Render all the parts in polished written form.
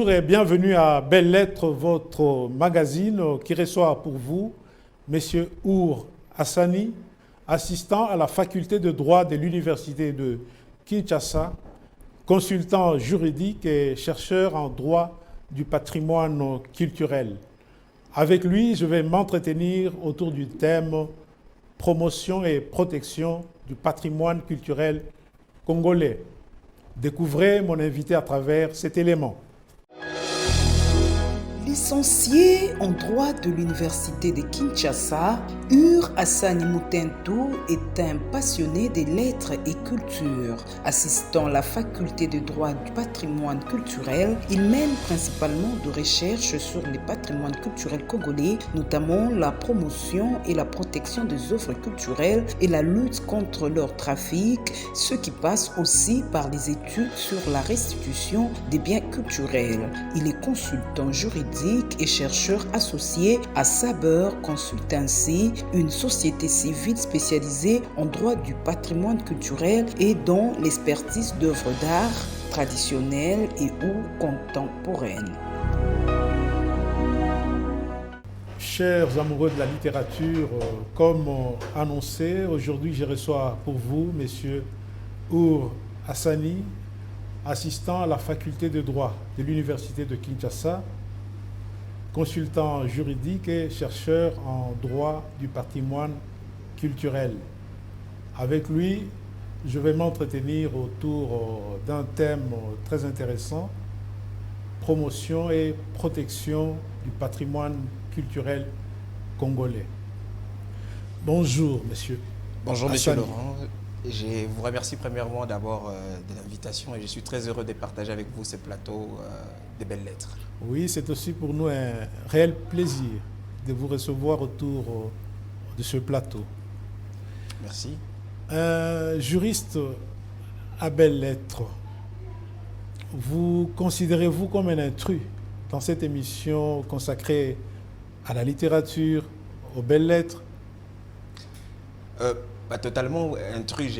Bonjour et bienvenue à Belles Lettres, votre magazine qui reçoit pour vous Monsieur Our Hassani, assistant à la faculté de droit de l'Université de Kinshasa, consultant juridique et chercheur en droit du patrimoine culturel. Avec lui, je vais m'entretenir autour du thème promotion et protection du patrimoine culturel congolais. Découvrez mon invité à travers cet élément. Licencié en droit de l'Université de Kinshasa, Our Hassani Moutentou est un passionné des lettres et culture. Assistant à la faculté de droit du patrimoine culturel, il mène principalement de recherches sur les patrimoines culturels congolais, notamment la promotion et la protection des œuvres culturelles et la lutte contre leur trafic, ce qui passe aussi par les études sur la restitution des biens culturels. Il est consultant juridique et chercheur associé à Saber Consultancy, une société civile spécialisée en droit du patrimoine culturel et dans l'expertise d'œuvres d'art traditionnelles et ou contemporaines. Chers amoureux de la littérature, comme annoncé, aujourd'hui je reçois pour vous Monsieur Our Hassani, assistant à la faculté de droit de l'Université de Kinshasa, consultant juridique et chercheur en droit du patrimoine culturel. Avec lui, je vais m'entretenir autour d'un thème très intéressant, promotion et protection du patrimoine culturel congolais. Bonjour, monsieur. Bonjour, Hassani. monsieur Laurent. Je vous remercie premièrement d'abord de l'invitation et je suis très heureux de partager avec vous ce plateau des belles lettres. Oui, c'est aussi pour nous un réel plaisir de vous recevoir autour de ce plateau. Merci. Un juriste à belles lettres, vous considérez-vous comme un intrus dans cette émission consacrée à la littérature, aux belles lettres? Totalement intrus,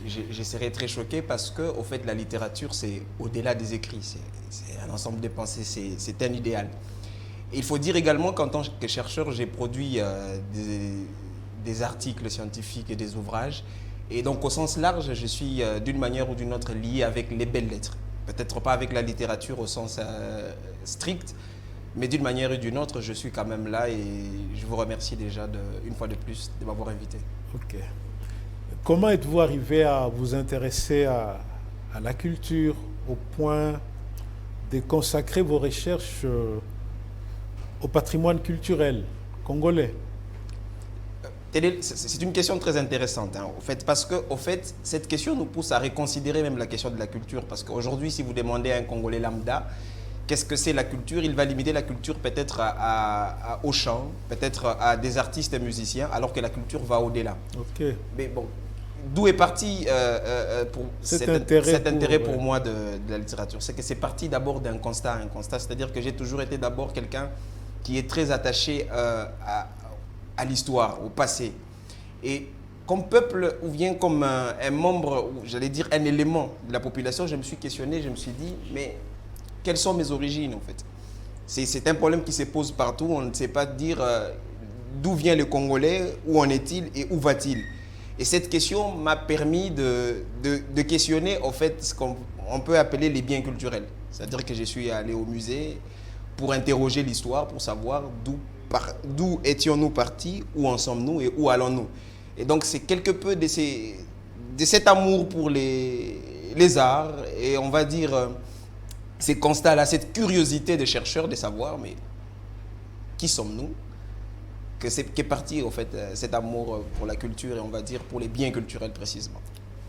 je serais très choqué parce que, au fait, la littérature, c'est au-delà des écrits, c'est un ensemble de pensées, c'est un idéal. Et il faut dire également qu'en tant que chercheur, j'ai produit des articles scientifiques et des ouvrages. Et donc, au sens large, je suis d'une manière ou d'une autre lié avec les belles lettres. Peut-être pas avec la littérature au sens strict, mais d'une manière ou d'une autre, je suis quand même là et je vous remercie déjà une fois de plus de m'avoir invité. Ok. Comment êtes-vous arrivé à vous intéresser à la culture au point de consacrer vos recherches au patrimoine culturel congolais? C'est une question très intéressante, au fait, parce que cette question nous pousse à reconsidérer même la question de la culture. Parce qu'aujourd'hui, si vous demandez à un Congolais lambda, qu'est-ce que c'est la culture? Il va limiter la culture peut-être au chant, peut-être à des artistes et musiciens, alors que la culture va au-delà. Ok. Mais bon, d'où est parti pour cet intérêt pour moi de la littérature? C'est que c'est parti d'abord d'un constat, c'est-à-dire que j'ai toujours été d'abord quelqu'un qui est très attaché à l'histoire, au passé. Et comme peuple, ou bien comme un membre, ou j'allais dire un élément de la population, je me suis questionné, je me suis dit, mais quelles sont mes origines en fait? C'est un problème qui se pose partout, on ne sait pas dire d'où vient le Congolais, où en est-il et où va-t-il? Et cette question m'a permis de questionner en fait ce qu'on peut appeler les biens culturels. C'est-à-dire que je suis allé au musée pour interroger l'histoire, pour savoir d'où étions-nous partis, où en sommes-nous et où allons-nous. Et donc c'est quelque peu de cet amour pour les arts et on va dire ces constats-là, cette curiosité des chercheurs de savoir mais qui sommes-nous, qu'est parti en fait cet amour pour la culture et on va dire pour les biens culturels précisément.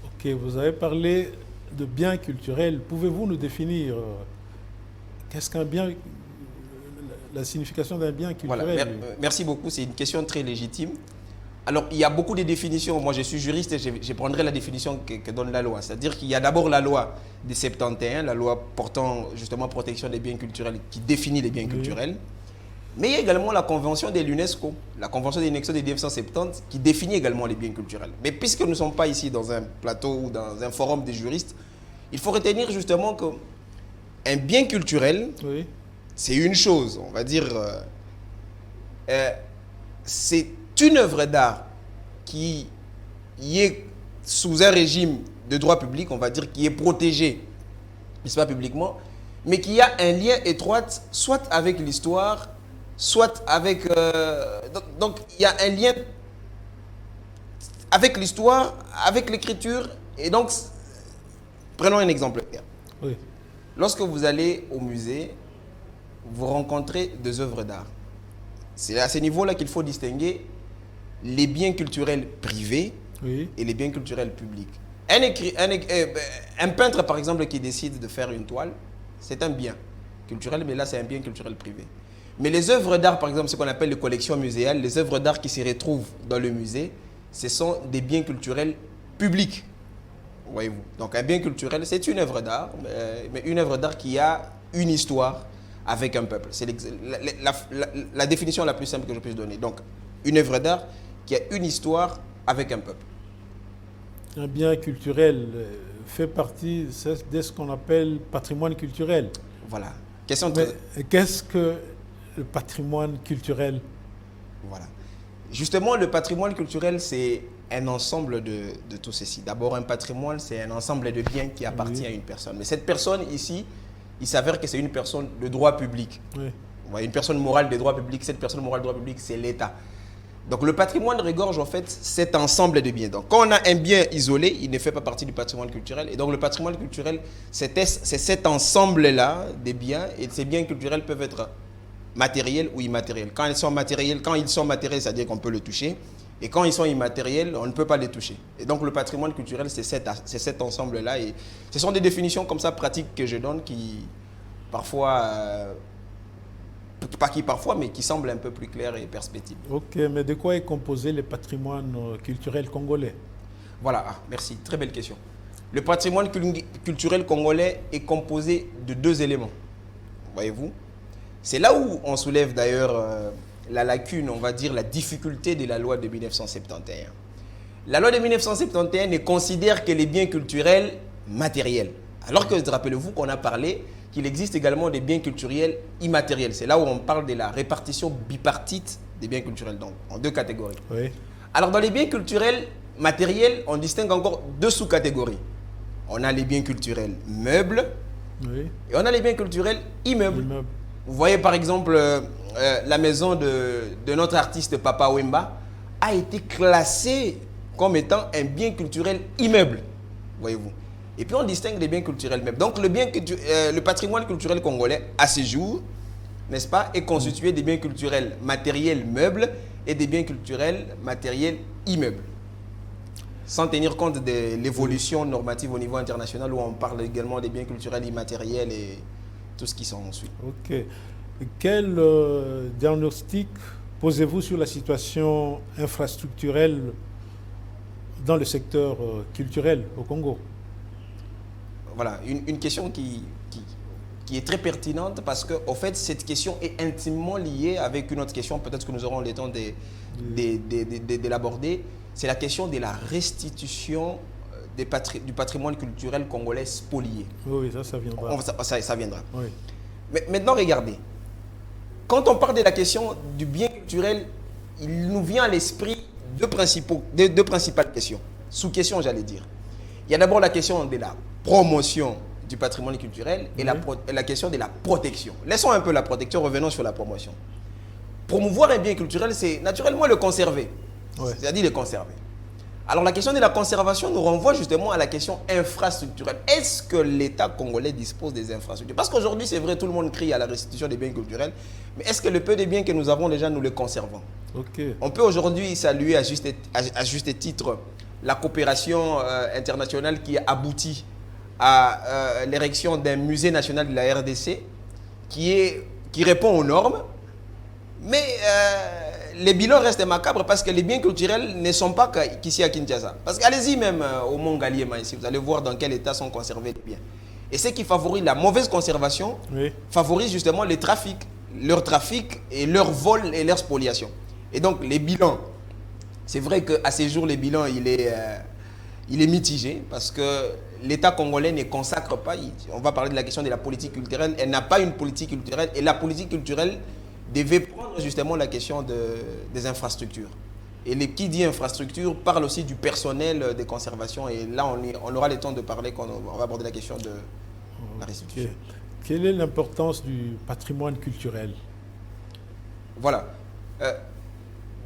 Ok, vous avez parlé de biens culturels. Pouvez-vous nous définir qu'est-ce qu'un bien, la signification d'un bien culturel? Voilà, merci beaucoup, c'est une question très légitime. Alors, il y a beaucoup de définitions. Moi, je suis juriste et je prendrai la définition que donne la loi. C'est-à-dire qu'il y a d'abord la loi de 71, la loi portant justement protection des biens culturels, qui définit les biens culturels. Mais il y a également la convention de l'UNESCO, la convention de l'UNESCO de 1970, qui définit également les biens culturels. Mais puisque nous ne sommes pas ici dans un plateau ou dans un forum des juristes, il faut retenir justement que un bien culturel, Oui. c'est une chose, on va dire, c'est une œuvre d'art qui est sous un régime de droit public, on va dire, qui est protégée, n'est-ce pas, publiquement, mais qui a un lien étroit, soit avec l'histoire, soit avec... donc, il y a un lien avec l'histoire, avec l'écriture, et donc, prenons un exemple clair. Oui. Lorsque vous allez au musée, vous rencontrez des œuvres d'art. C'est à ce niveau-là qu'il faut distinguer les biens culturels privés Oui. et les biens culturels publics. Un peintre, par exemple, qui décide de faire une toile, c'est un bien culturel, mais là, c'est un bien culturel privé. Mais les œuvres d'art, par exemple, ce qu'on appelle les collections muséales, les œuvres d'art qui se retrouvent dans le musée, ce sont des biens culturels publics. Voyez-vous. Donc, un bien culturel, c'est une œuvre d'art, mais une œuvre d'art qui a une histoire avec un peuple. C'est la définition la plus simple que je puisse donner. Donc, une œuvre d'art qui a une histoire avec un peuple. Un bien culturel fait partie de ce qu'on appelle patrimoine culturel. Voilà. Question Mais qu'est-ce que le patrimoine culturel? Voilà. Justement, le patrimoine culturel, c'est un ensemble de tout ceci. D'abord, un patrimoine, c'est un ensemble de biens qui appartient à une personne. Mais cette personne ici, il s'avère que c'est une personne de droit public. Oui. Une personne morale de droit public. Cette personne morale de droit public, c'est l'État. Donc, le patrimoine regorge en fait cet ensemble de biens. Donc, quand on a un bien isolé, il ne fait pas partie du patrimoine culturel. Et donc, le patrimoine culturel, c'est cet ensemble-là des biens. Et ces biens culturels peuvent être matériels ou immatériels. Quand ils sont matériels, c'est-à-dire qu'on peut le toucher. Et quand ils sont immatériels, on ne peut pas les toucher. Et donc, le patrimoine culturel, c'est cet ensemble-là. Et ce sont des définitions comme ça pratiques que je donne qui, parfois... mais qui semble un peu plus clair et perspective. Ok, mais de quoi est composé le patrimoine culturel congolais? Voilà, merci, très belle question. Le patrimoine culturel congolais est composé de deux éléments, voyez-vous. C'est là où on soulève d'ailleurs la lacune, on va dire la difficulté de la loi de 1971. La loi de 1971 ne considère que les biens culturels matériels. Alors que, rappelez-vous qu'on a parlé qu'il existe également des biens culturels immatériels. C'est là où on parle de la répartition bipartite des biens culturels, donc en deux catégories. Oui. Alors dans les biens culturels matériels, on distingue encore deux sous-catégories. On a les biens culturels meubles, Oui. et on a les biens culturels immeubles. Immeuble. Vous voyez par exemple la maison de notre artiste Papa Wemba a été classée comme étant un bien culturel immeuble, voyez-vous. Et puis on distingue les biens culturels meubles. Donc le patrimoine culturel congolais à ce jour, n'est-ce pas, est constitué des biens culturels matériels meubles et des biens culturels matériels immeubles. Sans tenir compte de l'évolution normative au niveau international où on parle également des biens culturels immatériels et tout ce qui s'en suit. Ok. Quel diagnostic posez-vous sur la situation infrastructurelle dans le secteur culturel au Congo? Voilà, une question qui est très pertinente parce que, au fait, cette question est intimement liée avec une autre question, peut-être que nous aurons le temps de l'aborder. C'est la question de la restitution du patrimoine culturel congolais spolié. Oui, ça viendra. Ça viendra. Oui. Mais maintenant, regardez. Quand on parle de la question du bien culturel, il nous vient à l'esprit deux principales questions. Sous-questions, j'allais dire. Il y a d'abord la question de la promotion du patrimoine culturel et la question de la protection. Laissons un peu la protection, revenons sur la promotion. Promouvoir un bien culturel, c'est naturellement le conserver. Ouais. C'est-à-dire le conserver. Alors la question de la conservation nous renvoie justement à la question infrastructurelle. Est-ce que l'État congolais dispose des infrastructures? Parce qu'aujourd'hui, c'est vrai, tout le monde crie à la restitution des biens culturels, mais est-ce que le peu de biens que nous avons déjà, nous les conservons? Okay. On peut aujourd'hui saluer à juste titre la coopération internationale qui a abouti à l'érection d'un musée national de la RDC qui répond aux normes, mais les bilans restent macabres parce que les biens culturels ne sont pas qu'ici à Kinshasa. Parce qu'allez-y même au Mont Galiema ici, vous allez voir dans quel état sont conservés les biens. Et ce qui favorise la mauvaise conservation, favorise justement les trafics, leur trafic et leur vol et leur spoliation. Et donc les bilans, c'est vrai qu'à ces jours, les bilans, il est mitigé parce que l'État congolais ne consacre pas, on va parler de la question de la politique culturelle, elle n'a pas une politique culturelle, et la politique culturelle devait prendre justement la question des infrastructures. Et qui dit infrastructure parle aussi du personnel de conservation, et là on aura le temps de parler quand on va aborder la question de la restitution. Quelle est l'importance du patrimoine culturel? Voilà.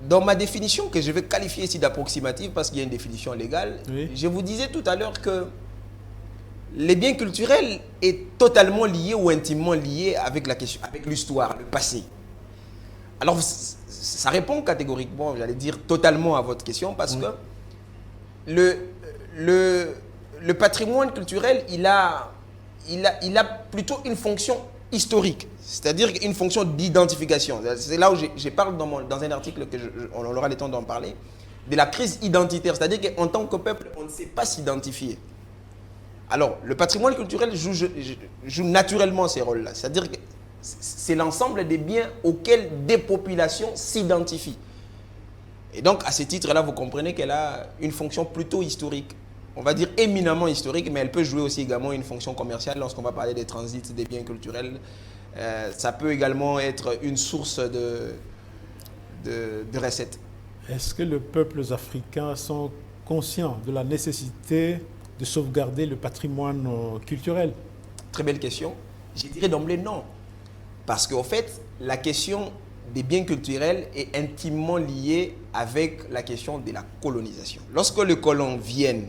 Dans ma définition, que je vais qualifier ici d'approximative parce qu'il y a une définition légale, oui. Je vous disais tout à l'heure que les biens culturels est totalement lié ou intimement lié avec la question, avec l'histoire, le passé. Alors, ça répond catégoriquement, j'allais dire totalement à votre question, parce que le patrimoine culturel, il a plutôt une fonction historique, c'est-à-dire une fonction d'identification. C'est là où je parle dans un article on aura le temps d'en parler, de la crise identitaire, c'est-à-dire qu'en tant que peuple, on ne sait pas s'identifier. Alors, le patrimoine culturel joue naturellement ces rôles-là, c'est-à-dire que c'est l'ensemble des biens auxquels des populations s'identifient. Et donc, à ce titre-là, vous comprenez qu'elle a une fonction plutôt historique. On va dire éminemment historique, mais elle peut jouer aussi également une fonction commerciale lorsqu'on va parler des transits des biens culturels. Ça peut également être une source de recettes. Est-ce que les peuples africains sont conscients de la nécessité de sauvegarder le patrimoine culturel? Très belle question. Je dirais d'emblée non. Parce qu'en fait, la question des biens culturels est intimement liée avec la question de la colonisation. Lorsque les colons viennent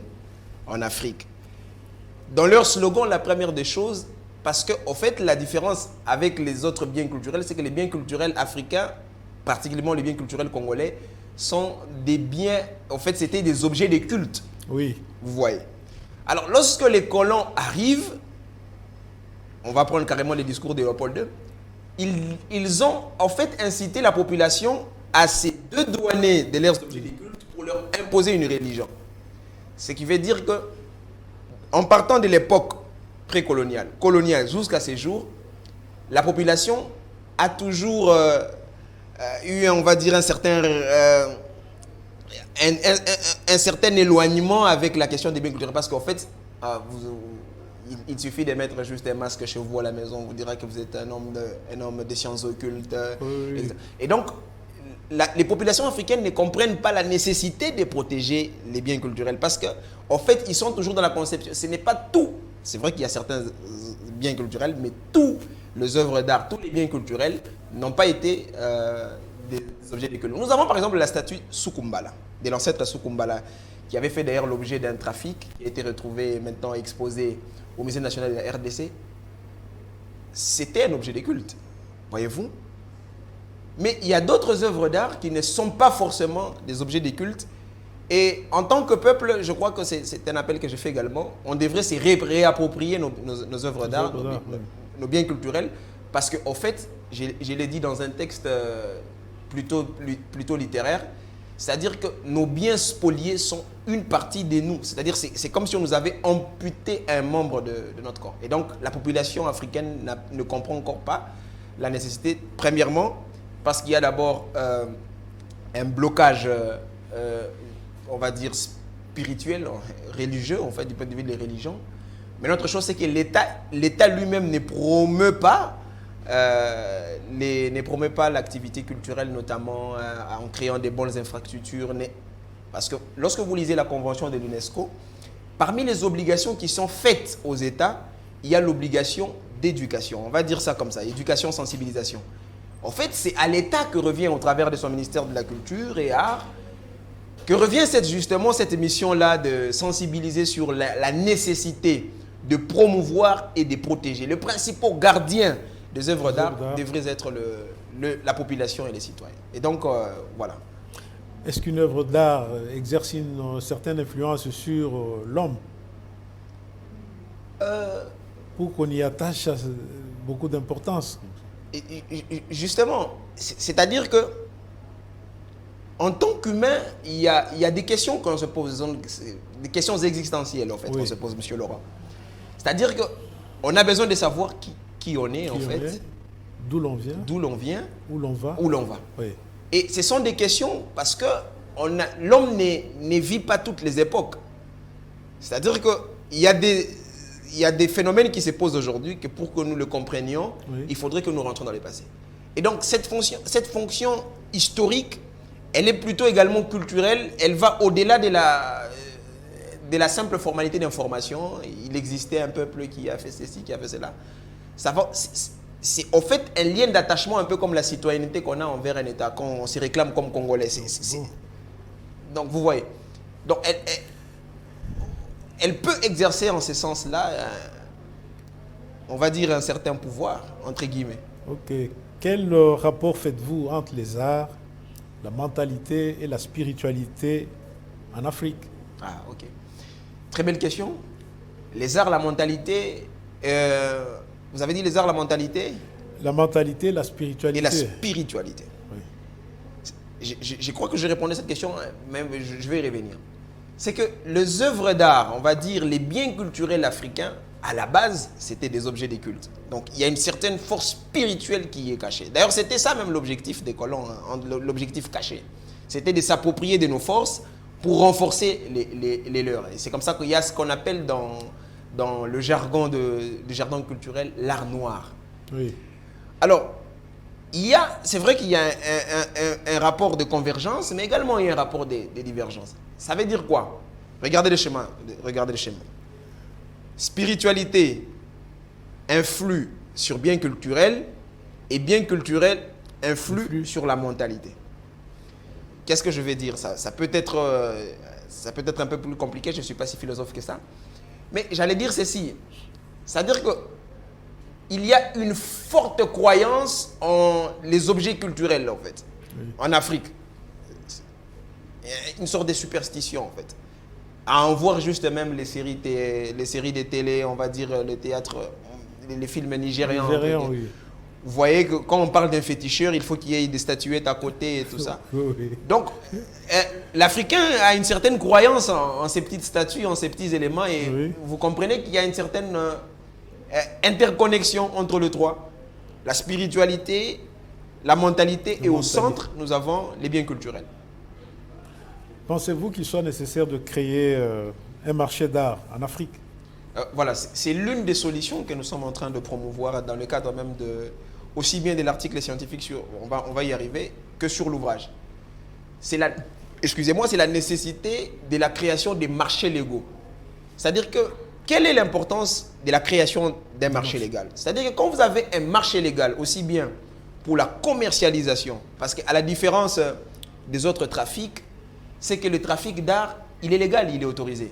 en Afrique, dans leur slogan, la première des choses, parce qu'en fait, la différence avec les autres biens culturels, c'est que les biens culturels africains, particulièrement les biens culturels congolais, sont des biens, en fait, c'était des objets de culte. Oui. Vous voyez. Alors, lorsque les colons arrivent, on va prendre carrément les discours de Léopold II, ils ont en fait incité la population à se dédouaner de leurs objets de culte pour leur imposer une religion. Ce qui veut dire que, en partant de l'époque précoloniale, coloniale jusqu'à ces jours, la population a toujours eu, on va dire, un certain éloignement avec la question des biens culturels. Parce qu'en fait, il suffit de mettre juste un masque chez vous à la maison, on vous dira que vous êtes un homme de sciences occultes. Oui. Et donc, les populations africaines ne comprennent pas la nécessité de protéger les biens culturels parce qu'en fait, ils sont toujours dans la conception. Ce n'est pas tout. C'est vrai qu'il y a certains biens culturels, mais tous les œuvres d'art, tous les biens culturels n'ont pas été des objets de culte. Nous avons par exemple la statue Sukumbala, de l'ancêtre Sukumbala, qui avait fait d'ailleurs l'objet d'un trafic, qui a été retrouvé maintenant exposé au Musée national de la RDC. C'était un objet de culte, voyez-vous. Mais il y a d'autres œuvres d'art qui ne sont pas forcément des objets de culte. Et en tant que peuple, je crois que c'est un appel que je fais également, on devrait se réapproprier nos œuvres d'art, nos biens culturels, parce qu'en fait, je l'ai dit dans un texte plutôt littéraire, c'est-à-dire que nos biens spoliés sont une partie de nous. C'est-à-dire que c'est comme si on nous avait amputé un membre de notre corps. Et donc, la population africaine ne comprend encore pas la nécessité, premièrement, parce qu'il y a d'abord un blocage, on va dire, spirituel, religieux, en fait, du point de vue des religions. Mais l'autre chose, c'est que l'État lui-même ne promeut pas l'activité culturelle, notamment en créant des bonnes infrastructures. Parce que lorsque vous lisez la convention de l'UNESCO, parmi les obligations qui sont faites aux États, il y a l'obligation d'éducation. On va dire ça comme ça, éducation, sensibilisation. En fait, c'est à l'État que revient, au travers de son ministère de la Culture et Arts, que revient justement cette mission-là de sensibiliser sur la nécessité de promouvoir et de protéger. Le principal gardien des œuvres d'art devrait être la population et les citoyens. Et donc, voilà. Est-ce qu'une œuvre d'art exerce une certaine influence sur l'homme pour qu'on y attache beaucoup d'importance? Justement, c'est-à-dire que en tant qu'humain, il y a des questions qu'on se pose, des questions existentielles en fait, qu'on se pose, Monsieur Laurent. C'est-à-dire qu'on a besoin de savoir qui on est en fait, d'où l'on vient, où l'on va. Oui. Et ce sont des questions parce que l'homme ne vit pas toutes les époques. C'est-à-dire que il y a des phénomènes qui se posent aujourd'hui que pour que nous le comprenions, il faudrait que nous rentrions dans le passé. Et donc, cette fonction historique, elle est plutôt également culturelle. Elle va au-delà de la simple formalité d'information. Il existait un peuple qui a fait ceci, qui a fait cela. C'est au fait un lien d'attachement un peu comme la citoyenneté qu'on a envers un État, quand on se réclame comme Congolais. Donc, vous voyez. Donc, elle peut exercer en ce sens-là, on va dire, un certain pouvoir, entre guillemets. Ok. Quel rapport faites-vous entre les arts, la mentalité et la spiritualité en Afrique? Ah, ok. Très belle question. Les arts, la mentalité... vous avez dit les arts, la mentalité? La mentalité, la spiritualité. Et la spiritualité. Oui. Je crois que je répondais à cette question, mais je vais y revenir. C'est que les œuvres d'art, on va dire les biens culturels africains, à la base, c'était des objets de culte. Donc, il y a une certaine force spirituelle qui est cachée. D'ailleurs, c'était ça même l'objectif des colons, hein, l'objectif caché. C'était de s'approprier de nos forces pour renforcer les leurs. Et c'est comme ça qu'il y a ce qu'on appelle dans le jargon du jargon culturel l'art noir. Oui. Alors, c'est vrai qu'il y a un rapport de convergence, mais également il y a un rapport de divergence. Ça veut dire quoi? Regardez le schéma. Spiritualité influe sur bien culturel et bien culturel influe sur la mentalité. Qu'est-ce que je vais dire? Ça peut être un peu plus compliqué, je ne suis pas si philosophe que ça. Mais j'allais dire ceci. C'est-à-dire qu'il y a une forte croyance en les objets culturels, en fait, en Afrique. Une sorte de superstition, en fait. À en voir juste même les séries de télé, on va dire, le théâtre, les films nigérians. Oui. Vous voyez que quand on parle d'un féticheur, il faut qu'il y ait des statuettes à côté et tout ça. Oui. Donc, l'Africain a une certaine croyance en ces petites statues, en ces petits éléments. Et vous comprenez qu'il y a une certaine interconnexion entre les trois. La spiritualité, la mentalité et au centre, nous avons les biens culturels. Pensez-vous qu'il soit nécessaire de créer un marché d'art en Afrique? Voilà, c'est l'une des solutions que nous sommes en train de promouvoir dans le cadre même aussi bien de l'article scientifique, on va y arriver, que sur l'ouvrage. C'est la nécessité de la création des marchés légaux. C'est-à-dire que, quelle est l'importance de la création d'un marché légal? C'est-à-dire que quand vous avez un marché légal, aussi bien pour la commercialisation, parce qu'à la différence des autres trafics, c'est que le trafic d'art, il est légal, il est autorisé.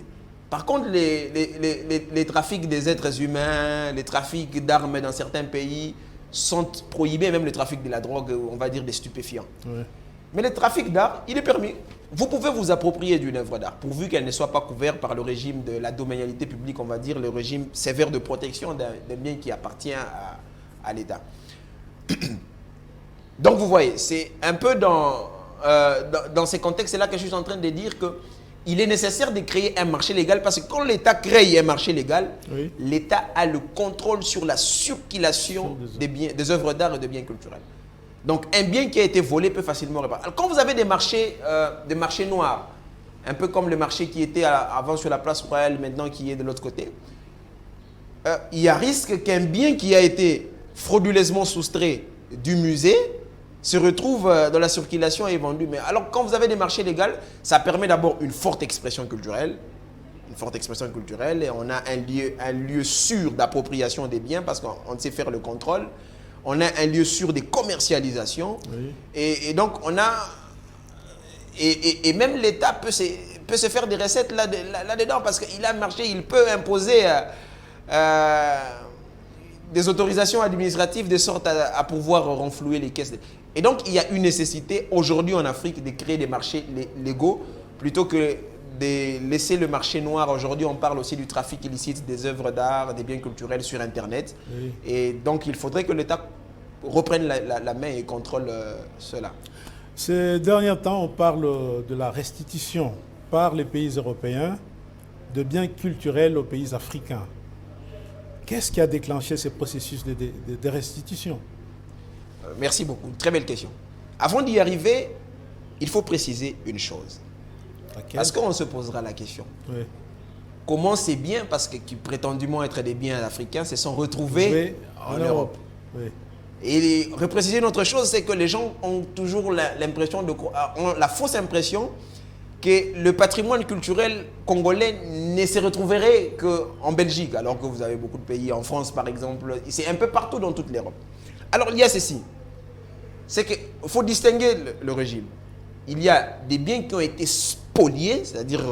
Par contre, les trafics des êtres humains, les trafics d'armes dans certains pays sont prohibés, même le trafic de la drogue, on va dire des stupéfiants. Ouais. Mais le trafic d'art, il est permis. Vous pouvez vous approprier d'une œuvre d'art, pourvu qu'elle ne soit pas couverte par le régime de la domanialité publique, on va dire, le régime sévère de protection d'un bien qui appartient à l'État. Donc vous voyez, c'est un peu dans ces contextes-là que je suis en train de dire qu'il est nécessaire de créer un marché légal parce que quand l'État crée un marché légal, l'État a le contrôle sur la circulation des œuvres d'art et des biens culturels. Donc un bien qui a été volé peut facilement réparer. Alors, quand vous avez des marchés noirs, un peu comme le marché qui était avant sur la place Royale, maintenant qui est de l'autre côté, il y a risque qu'un bien qui a été frauduleusement soustrait du musée se retrouve dans la circulation et est vendu. Mais alors, quand vous avez des marchés légaux, ça permet d'abord une forte expression culturelle. Et on a un lieu sûr d'appropriation des biens parce qu'on sait faire le contrôle. On a un lieu sûr de commercialisation. Oui. Et donc, on a... Et même l'État peut se faire des recettes là-dedans parce qu'il a un marché, il peut imposer des autorisations administratives de sorte à pouvoir renflouer les caisses. Et donc, il y a une nécessité aujourd'hui en Afrique de créer des marchés légaux plutôt que de laisser le marché noir. Aujourd'hui, on parle aussi du trafic illicite des œuvres d'art, des biens culturels sur Internet. Oui. Et donc, il faudrait que l'État reprenne la main et contrôle cela. Ces derniers temps, on parle de la restitution par les pays européens de biens culturels aux pays africains. Qu'est-ce qui a déclenché ce processus de restitution? Merci beaucoup. Très belle question. Avant d'y arriver, il faut préciser une chose. Parce qu'on se posera la question. Oui. comment ces biens, parce que qui prétendument être des biens africains, se sont retrouvés en Europe. Oui. Et repréciser une autre chose, c'est que les gens ont toujours l'impression ont la fausse impression que le patrimoine culturel congolais ne se retrouverait qu'en Belgique, alors que vous avez beaucoup de pays, en France par exemple, c'est un peu partout dans toute l'Europe. Alors il y a ceci, c'est qu'il faut distinguer le régime. Il y a des biens qui ont été spoliés, c'est-à-dire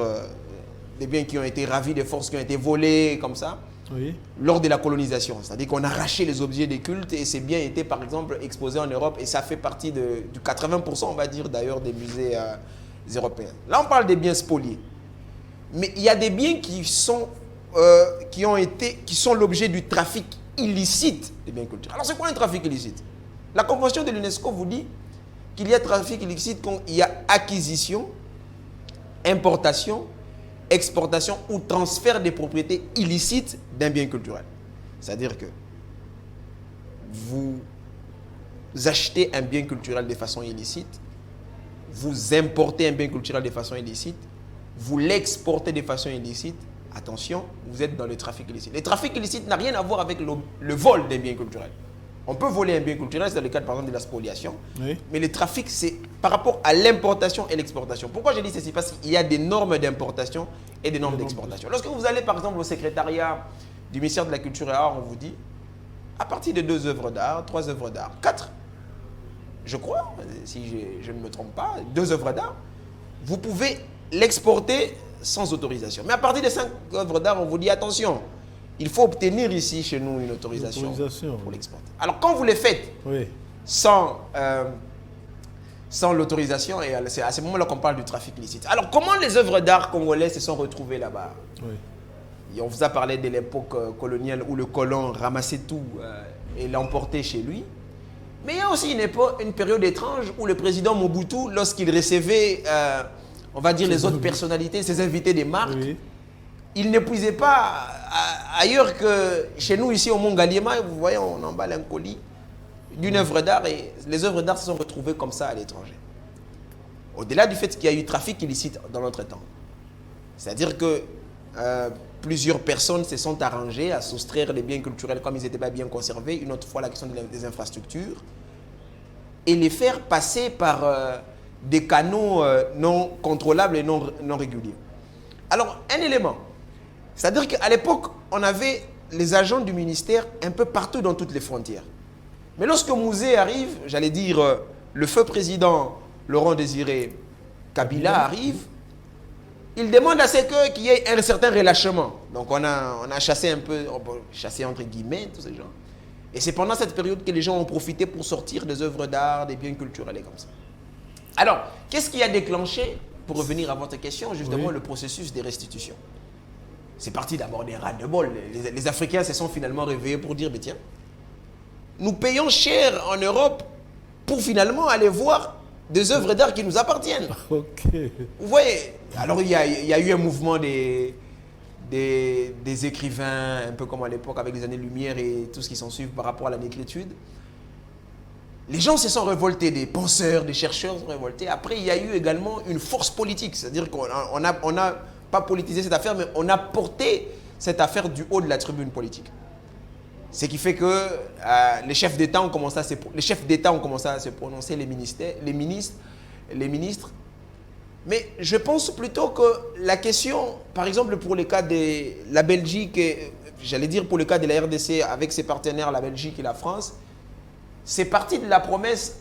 des biens qui ont été ravis des forces, qui ont été volés comme ça, oui, lors de la colonisation. C'est-à-dire qu'on a arraché les objets des cultes et ces biens étaient par exemple exposés en Europe et ça fait partie du 80% on va dire d'ailleurs des musées européens. Là on parle des biens spoliés. Mais il y a des biens qui sont l'objet du trafic illicite des biens culturels. Alors c'est quoi un trafic illicite? La convention de l'UNESCO vous dit qu'il y a trafic illicite quand il y a acquisition, importation, exportation ou transfert des propriétés illicites d'un bien culturel. C'est-à-dire que vous achetez un bien culturel de façon illicite, vous importez un bien culturel de façon illicite, vous l'exportez de façon illicite, attention, vous êtes dans le trafic illicite. Le trafic illicite n'a rien à voir avec le vol d'un bien culturel. On peut voler un bien culturel, c'est dans le cadre par exemple de la spoliation, oui, mais le trafic c'est par rapport à l'importation et l'exportation. Pourquoi je dis ceci? Parce qu'il y a des normes d'importation et des normes d'exportation. Lorsque vous allez par exemple au secrétariat du ministère de la Culture et Arts, on vous dit, à partir de 2 œuvres d'art, 3 œuvres d'art, 4, je crois, si je ne me trompe pas, 2 œuvres d'art, vous pouvez l'exporter sans autorisation. Mais à partir de 5 œuvres d'art, on vous dit, attention, il faut obtenir ici chez nous une autorisation pour l'exporter. Alors quand vous les faites oui, sans l'autorisation, et c'est à ce moment-là qu'on parle du trafic illicite. Alors comment les œuvres d'art congolais se sont retrouvées là-bas? Oui. Et on vous a parlé de l'époque coloniale où le colon ramassait tout et l'emportait chez lui. Mais il y a aussi une période étrange où le président Mobutu, lorsqu'il recevait, on va dire, les autres personnalités, ses invités des marques, oui, il n'épuisait pas ailleurs que chez nous, ici au Mont Galliema. Vous voyez, on emballe un colis d'une œuvre d'art et les œuvres d'art se sont retrouvées comme ça à l'étranger. Au-delà du fait qu'il y a eu trafic illicite dans notre temps. C'est-à-dire que plusieurs personnes se sont arrangées à soustraire les biens culturels comme ils n'étaient pas bien conservés, une autre fois la question des infrastructures, et les faire passer par des canaux non contrôlables et non réguliers. Alors, un élément, c'est-à-dire qu'à l'époque, on avait les agents du ministère un peu partout dans toutes les frontières. Mais lorsque Mouzé arrive, j'allais dire, le feu président Laurent Désiré Kabila arrive, il demande à ce qu'il y ait un certain relâchement. Donc on a chassé un peu, chassé entre guillemets tous ces gens. Et c'est pendant cette période que les gens ont profité pour sortir des œuvres d'art, des biens culturels et comme ça. Alors, qu'est-ce qui a déclenché, pour revenir à votre question, justement, oui, le processus des restitutions? C'est parti d'abord des ras-de-bol. Les Africains se sont finalement réveillés pour dire, mais tiens, nous payons cher en Europe pour finalement aller voir des œuvres d'art qui nous appartiennent. Okay. Vous voyez, alors il y a eu un mouvement des écrivains, un peu comme à l'époque avec les années-lumière et tout ce qui s'ensuit par rapport à la négritude. Les gens se sont révoltés, des penseurs, des chercheurs se sont révoltés. Après, il y a eu également une force politique, c'est-à-dire qu'on n'a pas politisé cette affaire, mais on a porté cette affaire du haut de la tribune politique. Ce qui fait que les chefs d'État ont commencé à se prononcer, les ministres. Mais je pense plutôt que la question, par exemple pour le cas de la Belgique, j'allais dire pour le cas de la RDC avec ses partenaires, la Belgique et la France, c'est parti de la promesse,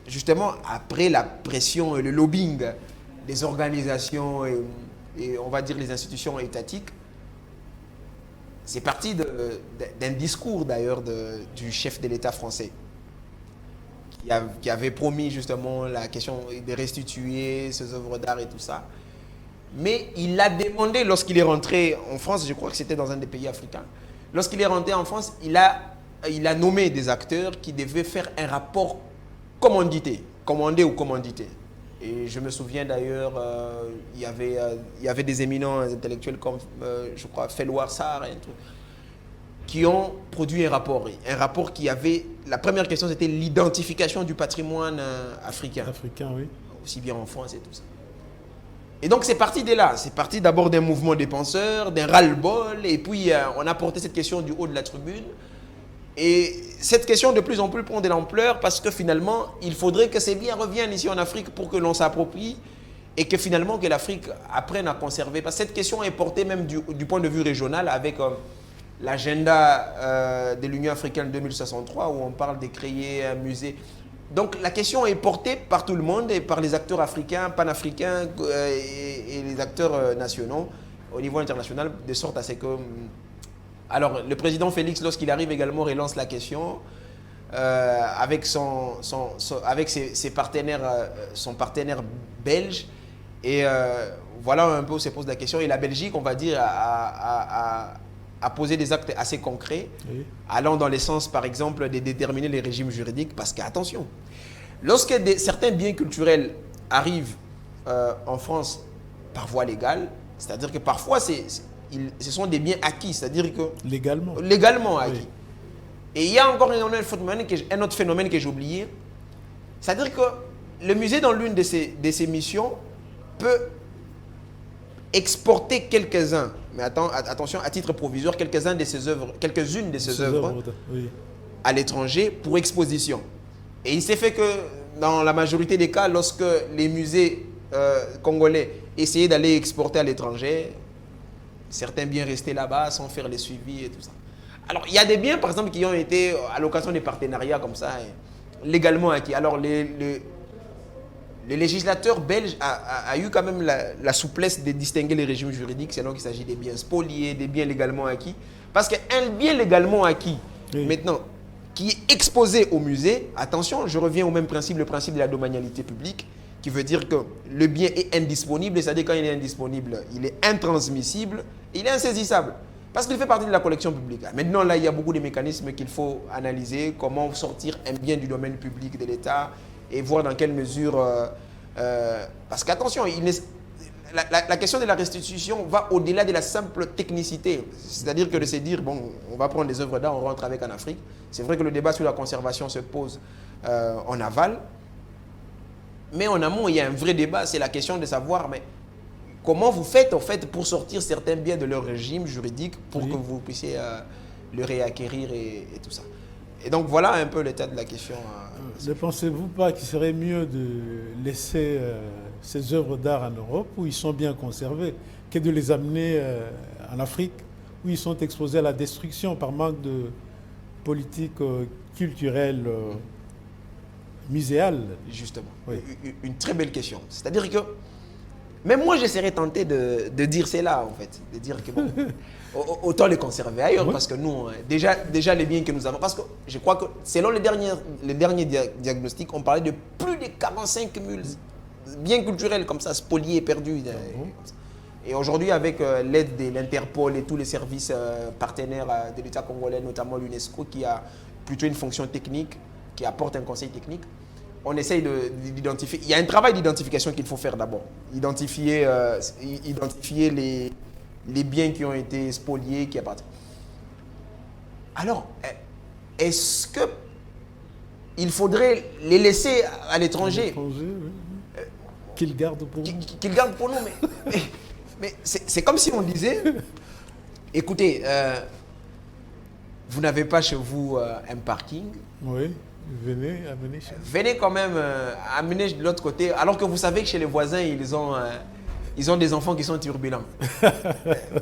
justement, après la pression et le lobbying des organisations et on va dire les institutions étatiques. C'est parti d'un discours d'ailleurs du chef de l'État français qui avait promis justement la question de restituer ses œuvres d'art et tout ça. Mais il a demandé lorsqu'il est rentré en France, je crois que c'était dans un des pays africains, lorsqu'il est rentré en France, il a nommé des acteurs qui devaient faire un rapport commandé ou commandité. Et je me souviens d'ailleurs, il y avait des éminents intellectuels comme, je crois, Felwar Sarr et tout, qui ont produit un rapport qui avait, la première question c'était l'identification du patrimoine africain. Africain, oui. Aussi bien en France et tout ça. Et donc c'est parti de là, c'est parti d'abord d'un mouvement des penseurs, d'un ras-le-bol, et puis on a porté cette question du haut de la tribune. Et cette question de plus en plus prend de l'ampleur parce que finalement, il faudrait que ces biens reviennent ici en Afrique pour que l'on s'approprie et que finalement que l'Afrique apprenne à conserver. Parce que cette question est portée même du point de vue régional avec l'agenda de l'Union africaine 2063 où on parle de créer un musée. Donc la question est portée par tout le monde et par les acteurs africains, panafricains et les acteurs nationaux au niveau international, de sorte à ce que... Alors le président Félix, lorsqu'il arrive également, relance la question avec ses partenaires, son partenaire belge. Et voilà un peu où se pose la question. Et la Belgique, on va dire, a posé des actes assez concrets, oui, allant dans le sens, par exemple, de déterminer les régimes juridiques. Parce qu'attention, lorsque certains biens culturels arrivent en France par voie légale, c'est-à-dire que parfois, ce sont des biens acquis, c'est-à-dire que... Légalement acquis. Oui. Et il y a encore un autre phénomène que j'ai oublié, c'est-à-dire que le musée, dans l'une de ses missions, peut exporter quelques-uns, mais attention, à titre provisoire, quelques-unes de ses œuvres oui, à l'étranger pour exposition. Et il s'est fait que, dans la majorité des cas, lorsque les musées congolais essayaient d'aller exporter à l'étranger, certains biens restaient là-bas sans faire les suivis et tout ça. Alors, il y a des biens, par exemple, qui ont été à l'occasion des partenariats comme ça, légalement acquis. Alors, le législateur belge a eu quand même la souplesse de distinguer les régimes juridiques, selon qu'il s'agit des biens spoliés, des biens légalement acquis. Parce qu'un bien légalement acquis, oui, maintenant, qui est exposé au musée, attention, je reviens au même principe, le principe de la domanialité publique, qui veut dire que le bien est indisponible, c'est-à-dire quand il est indisponible, il est intransmissible, il est insaisissable. Parce qu'il fait partie de la collection publique. Maintenant, là, il y a beaucoup de mécanismes qu'il faut analyser, comment sortir un bien du domaine public de l'État et voir dans quelle mesure... parce qu'attention, la question de la restitution va au-delà de la simple technicité. C'est-à-dire que de se dire, bon, on va prendre des œuvres d'art, on rentre avec en Afrique. C'est vrai que le débat sur la conservation se pose en aval. Mais en amont, il y a un vrai débat, c'est la question de savoir, mais comment vous faites en fait pour sortir certains biens de leur régime juridique pour, oui, que vous puissiez le réacquérir et tout ça. Et donc voilà un peu l'état de la question. Ne pensez-vous pas qu'il serait mieux de laisser ces œuvres d'art en Europe où ils sont bien conservés que de les amener en Afrique où ils sont exposés à la destruction par manque de politique culturelle muséale? Justement, oui, une très belle question. C'est-à-dire que même moi, je serais tenté de dire cela, en fait. De dire que, bon, autant les conserver ailleurs, oui, parce que nous, déjà les biens que nous avons... Parce que je crois que, selon les derniers diagnostics, on parlait de plus de 45 000 biens culturels comme ça, spoliés et perdus. Et aujourd'hui, avec l'aide de l'Interpol et tous les services partenaires de l'État congolais, notamment l'UNESCO, qui a plutôt une fonction technique, qui apporte un conseil technique, on essaye d'identifier. Il y a un travail d'identification qu'il faut faire d'abord. Identifier les biens qui ont été spoliés, qui appartiennent. Alors, est-ce qu'il faudrait les laisser à l'étranger? Oui. Qu'ils gardent pour nous. Qu'ils gardent pour nous, mais c'est comme si on disait, écoutez, vous n'avez pas chez vous un parking. Oui. Venez chez vous. Venez quand même amener de l'autre côté, alors que vous savez que chez les voisins, ils ont des enfants qui sont turbulents.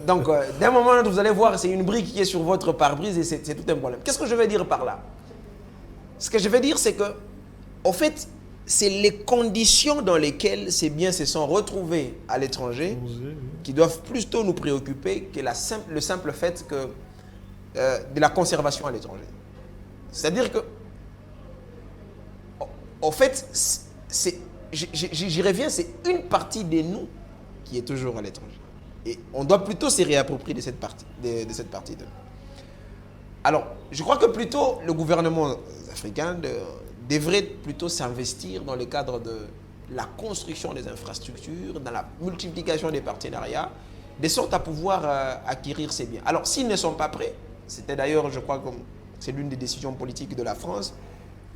Donc, d'un moment à l'autre, vous allez voir, c'est une brique qui est sur votre pare-brise et c'est tout un problème. Qu'est-ce que je veux dire par là? Ce que je veux dire, c'est que, en fait, c'est les conditions dans lesquelles ces biens se sont retrouvés à l'étranger qui doivent plutôt nous préoccuper que le simple fait de la conservation à l'étranger. C'est-à-dire que, en fait, j'y reviens, c'est une partie de nous qui est toujours à l'étranger. Et on doit plutôt se réapproprier de cette partie de nous. Alors, je crois que plutôt le gouvernement africain devrait plutôt s'investir dans le cadre de la construction des infrastructures, dans la multiplication des partenariats, de sorte à pouvoir acquérir ces biens. Alors, s'ils ne sont pas prêts, c'était d'ailleurs, je crois, que c'est l'une des décisions politiques de la France,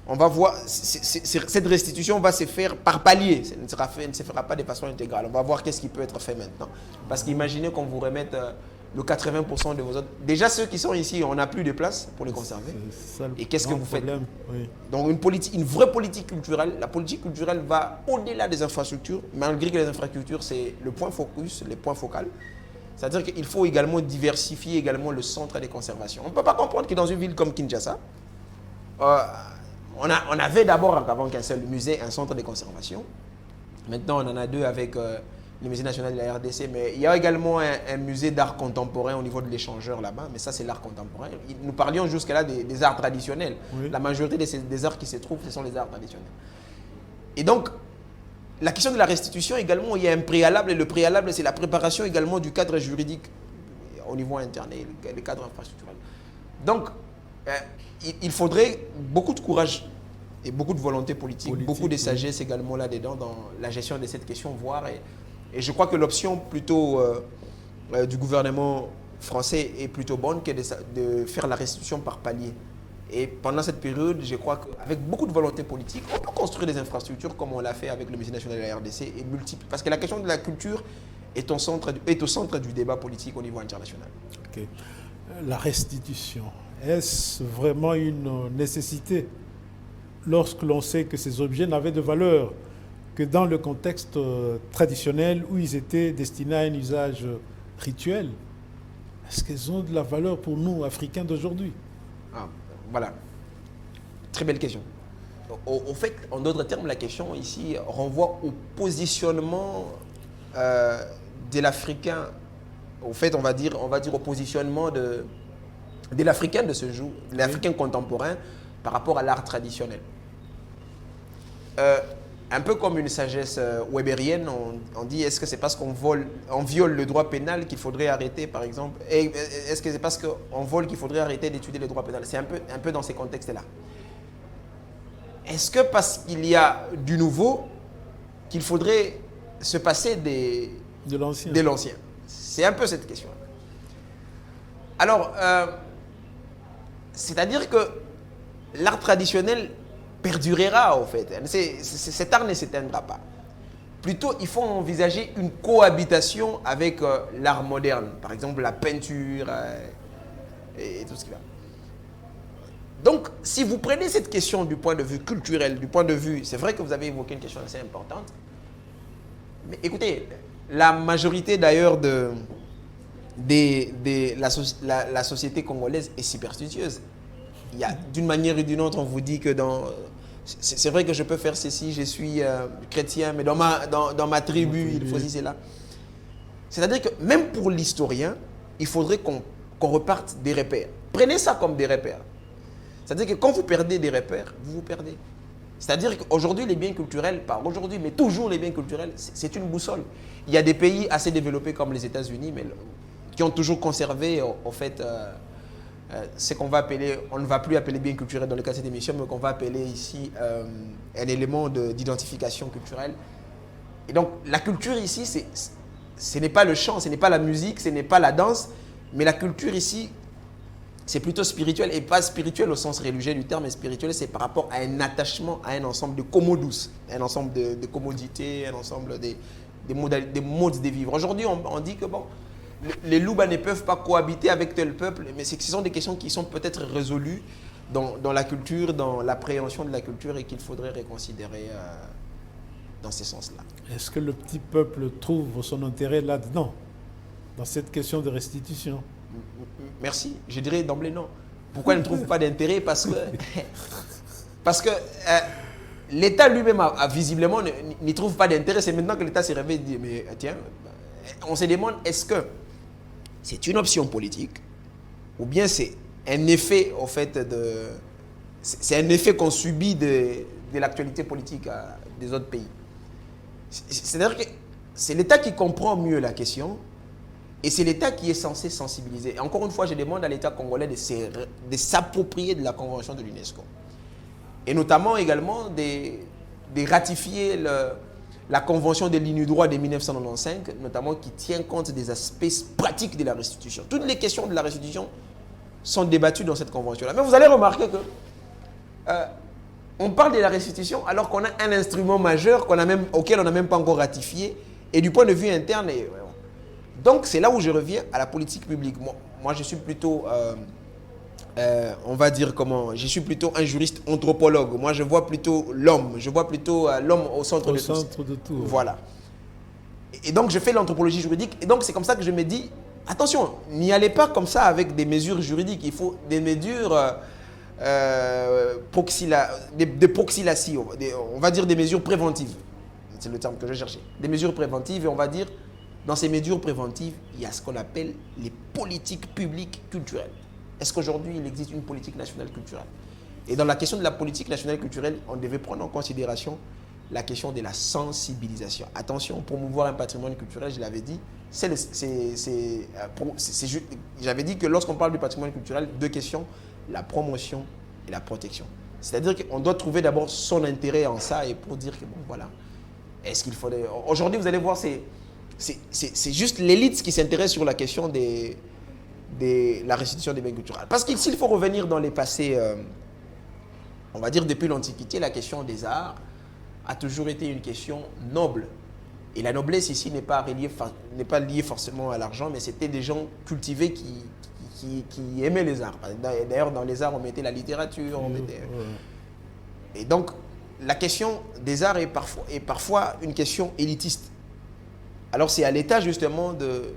on va voir, cette restitution va se faire par palier, ça ne se fera pas de façon intégrale. On va voir qu'est-ce qui peut être fait maintenant. Parce qu'imaginez qu'on vous remette le 80% de vos autres. Déjà, ceux qui sont ici, on n'a plus de place pour les conserver. Et qu'est-ce que vous faites? Oui. Donc, une vraie politique culturelle. La politique culturelle va au-delà des infrastructures, malgré que les infrastructures, c'est le point focus, les points focaux. C'est-à-dire qu'il faut également diversifier également le centre de conservation. On ne peut pas comprendre que dans une ville comme Kinshasa, on avait d'abord, avant qu'un seul musée, un centre de conservation. Maintenant, on en a deux avec le musée national de la RDC, mais il y a également un musée d'art contemporain au niveau de l'échangeur là-bas, mais ça, c'est l'art contemporain. Nous parlions jusqu'à là des arts traditionnels. Oui. La majorité des arts qui se trouvent, ce sont les arts traditionnels. Et donc, la question de la restitution également, il y a un préalable, et le préalable, c'est la préparation également du cadre juridique au niveau interne, le cadre infrastructurel. Donc, il faudrait beaucoup de courage et beaucoup de volonté politique, beaucoup de sagesse également là-dedans dans la gestion de cette question, voire. Et je crois que l'option plutôt du gouvernement français est plutôt bonne que de faire la restitution par palier. Et pendant cette période, je crois qu'avec beaucoup de volonté politique, on peut construire des infrastructures comme on l'a fait avec le musée national de la RDC et multiples. Parce que la question de la culture est au centre du débat politique au niveau international. Okay. La restitution, est-ce vraiment une nécessité lorsque l'on sait que ces objets n'avaient de valeur que dans le contexte traditionnel où ils étaient destinés à un usage rituel? Est-ce qu'ils ont de la valeur pour nous, Africains d'aujourd'hui? Voilà. Très belle question. Au fait, en d'autres termes, la question ici renvoie au positionnement de l'Africain. Au fait, on va dire au positionnement de l'Africain de ce jour, de l'Africain contemporain par rapport à l'art traditionnel. Un peu comme une sagesse webérienne, on dit est-ce que c'est parce qu'on viole le droit pénal qu'il faudrait arrêter, par exemple? Est-ce que c'est parce qu'on vole qu'il faudrait arrêter d'étudier le droit pénal? C'est un peu dans ces contextes-là. Est-ce que parce qu'il y a du nouveau qu'il faudrait se passer de l'ancien? C'est un peu cette question. Alors, c'est-à-dire que l'art traditionnel perdurera, au fait. Cet art ne s'éteindra pas. Plutôt, il faut envisager une cohabitation avec l'art moderne. Par exemple, la peinture et tout ce qui va. Donc, si vous prenez cette question du point de vue culturel, du point de vue... C'est vrai que vous avez évoqué une question assez importante. Mais écoutez, la majorité d'ailleurs de la société congolaise est superstitieuse. Il y a, d'une manière ou d'une autre, on vous dit que c'est vrai que je peux faire ceci, je suis chrétien, mais dans ma tribu, il faut ceci, cela. C'est-à-dire que même pour l'historien, il faudrait qu'on reparte des repères. Prenez ça comme des repères. C'est-à-dire que quand vous perdez des repères, vous perdez. C'est-à-dire qu'aujourd'hui, les biens culturels, pas aujourd'hui, mais toujours les biens culturels, c'est une boussole. Il y a des pays assez développés comme les États-Unis, mais qui ont toujours conservé, en fait, ce qu'on va appeler, on ne va plus appeler bien culturel dans le cas de cette émission, mais qu'on va appeler ici un élément d'identification culturelle. Et donc, la culture ici, ce n'est pas le chant, ce n'est pas la musique, ce n'est pas la danse, mais la culture ici, c'est plutôt spirituel, et pas spirituel au sens religieux du terme, mais spirituel, c'est par rapport à un attachement à un ensemble de commodus, un ensemble de commodités, un ensemble des modes de vivre. Aujourd'hui, on dit que bon, les Louba ne peuvent pas cohabiter avec tel peuple, mais ce sont des questions qui sont peut-être résolues dans la culture, dans l'appréhension de la culture, et qu'il faudrait reconsidérer dans ce sens-là. Est-ce que le petit peuple trouve son intérêt là-dedans, dans cette question de restitution? Merci. Je dirais d'emblée non. Pourquoi il ne trouve pas d'intérêt? Parce que l'État lui-même visiblement n'y trouve pas d'intérêt. C'est maintenant que l'État s'est réveillé et dit, mais tiens, on se demande, est-ce que c'est une option politique ou bien c'est un effet, au fait, c'est un effet qu'on subit de l'actualité politique des autres pays. C'est-à-dire que c'est l'État qui comprend mieux la question. Et c'est l'État qui est censé sensibiliser. Et encore une fois, je demande à l'État congolais de s'approprier de la Convention de l'UNESCO. Et notamment également de ratifier la Convention de l'INUDROIT de 1995, notamment qui tient compte des aspects pratiques de la restitution. Toutes les questions de la restitution sont débattues dans cette convention-là. Mais vous allez remarquer que on parle de la restitution alors qu'on a un instrument majeur auquel on n'a même pas encore ratifié. Et du point de vue interne, donc c'est là où je reviens à la politique publique. Moi je suis plutôt, on va dire comment, je suis plutôt un juriste anthropologue. Moi je vois plutôt l'homme, l'homme au centre de tout. Voilà. Et donc je fais l'anthropologie juridique. Et donc c'est comme ça que je me dis, attention, n'y allez pas comme ça avec des mesures juridiques. Il faut des mesures de proxylation, on va dire des mesures préventives. C'est le terme que je cherchais. Des mesures préventives, et on va dire, dans ces mesures préventives, il y a ce qu'on appelle les politiques publiques culturelles. Est-ce qu'aujourd'hui, il existe une politique nationale culturelle? Et dans la question de la politique nationale culturelle, on devait prendre en considération la question de la sensibilisation. Attention, promouvoir un patrimoine culturel, je l'avais dit, j'avais dit que lorsqu'on parle du patrimoine culturel, deux questions, la promotion et la protection. C'est-à-dire qu'on doit trouver d'abord son intérêt en ça et pour dire que bon, voilà. Est-ce qu'il faudrait... Aujourd'hui, vous allez voir, c'est juste l'élite qui s'intéresse sur la question de la restitution des biens culturels. Parce que s'il faut revenir dans les passés, on va dire depuis l'Antiquité, la question des arts a toujours été une question noble. Et la noblesse ici n'est pas liée forcément à l'argent, mais c'était des gens cultivés qui aimaient les arts. D'ailleurs, dans les arts, on mettait la littérature, Et donc, la question des arts est parfois une question élitiste. Alors c'est à l'État justement de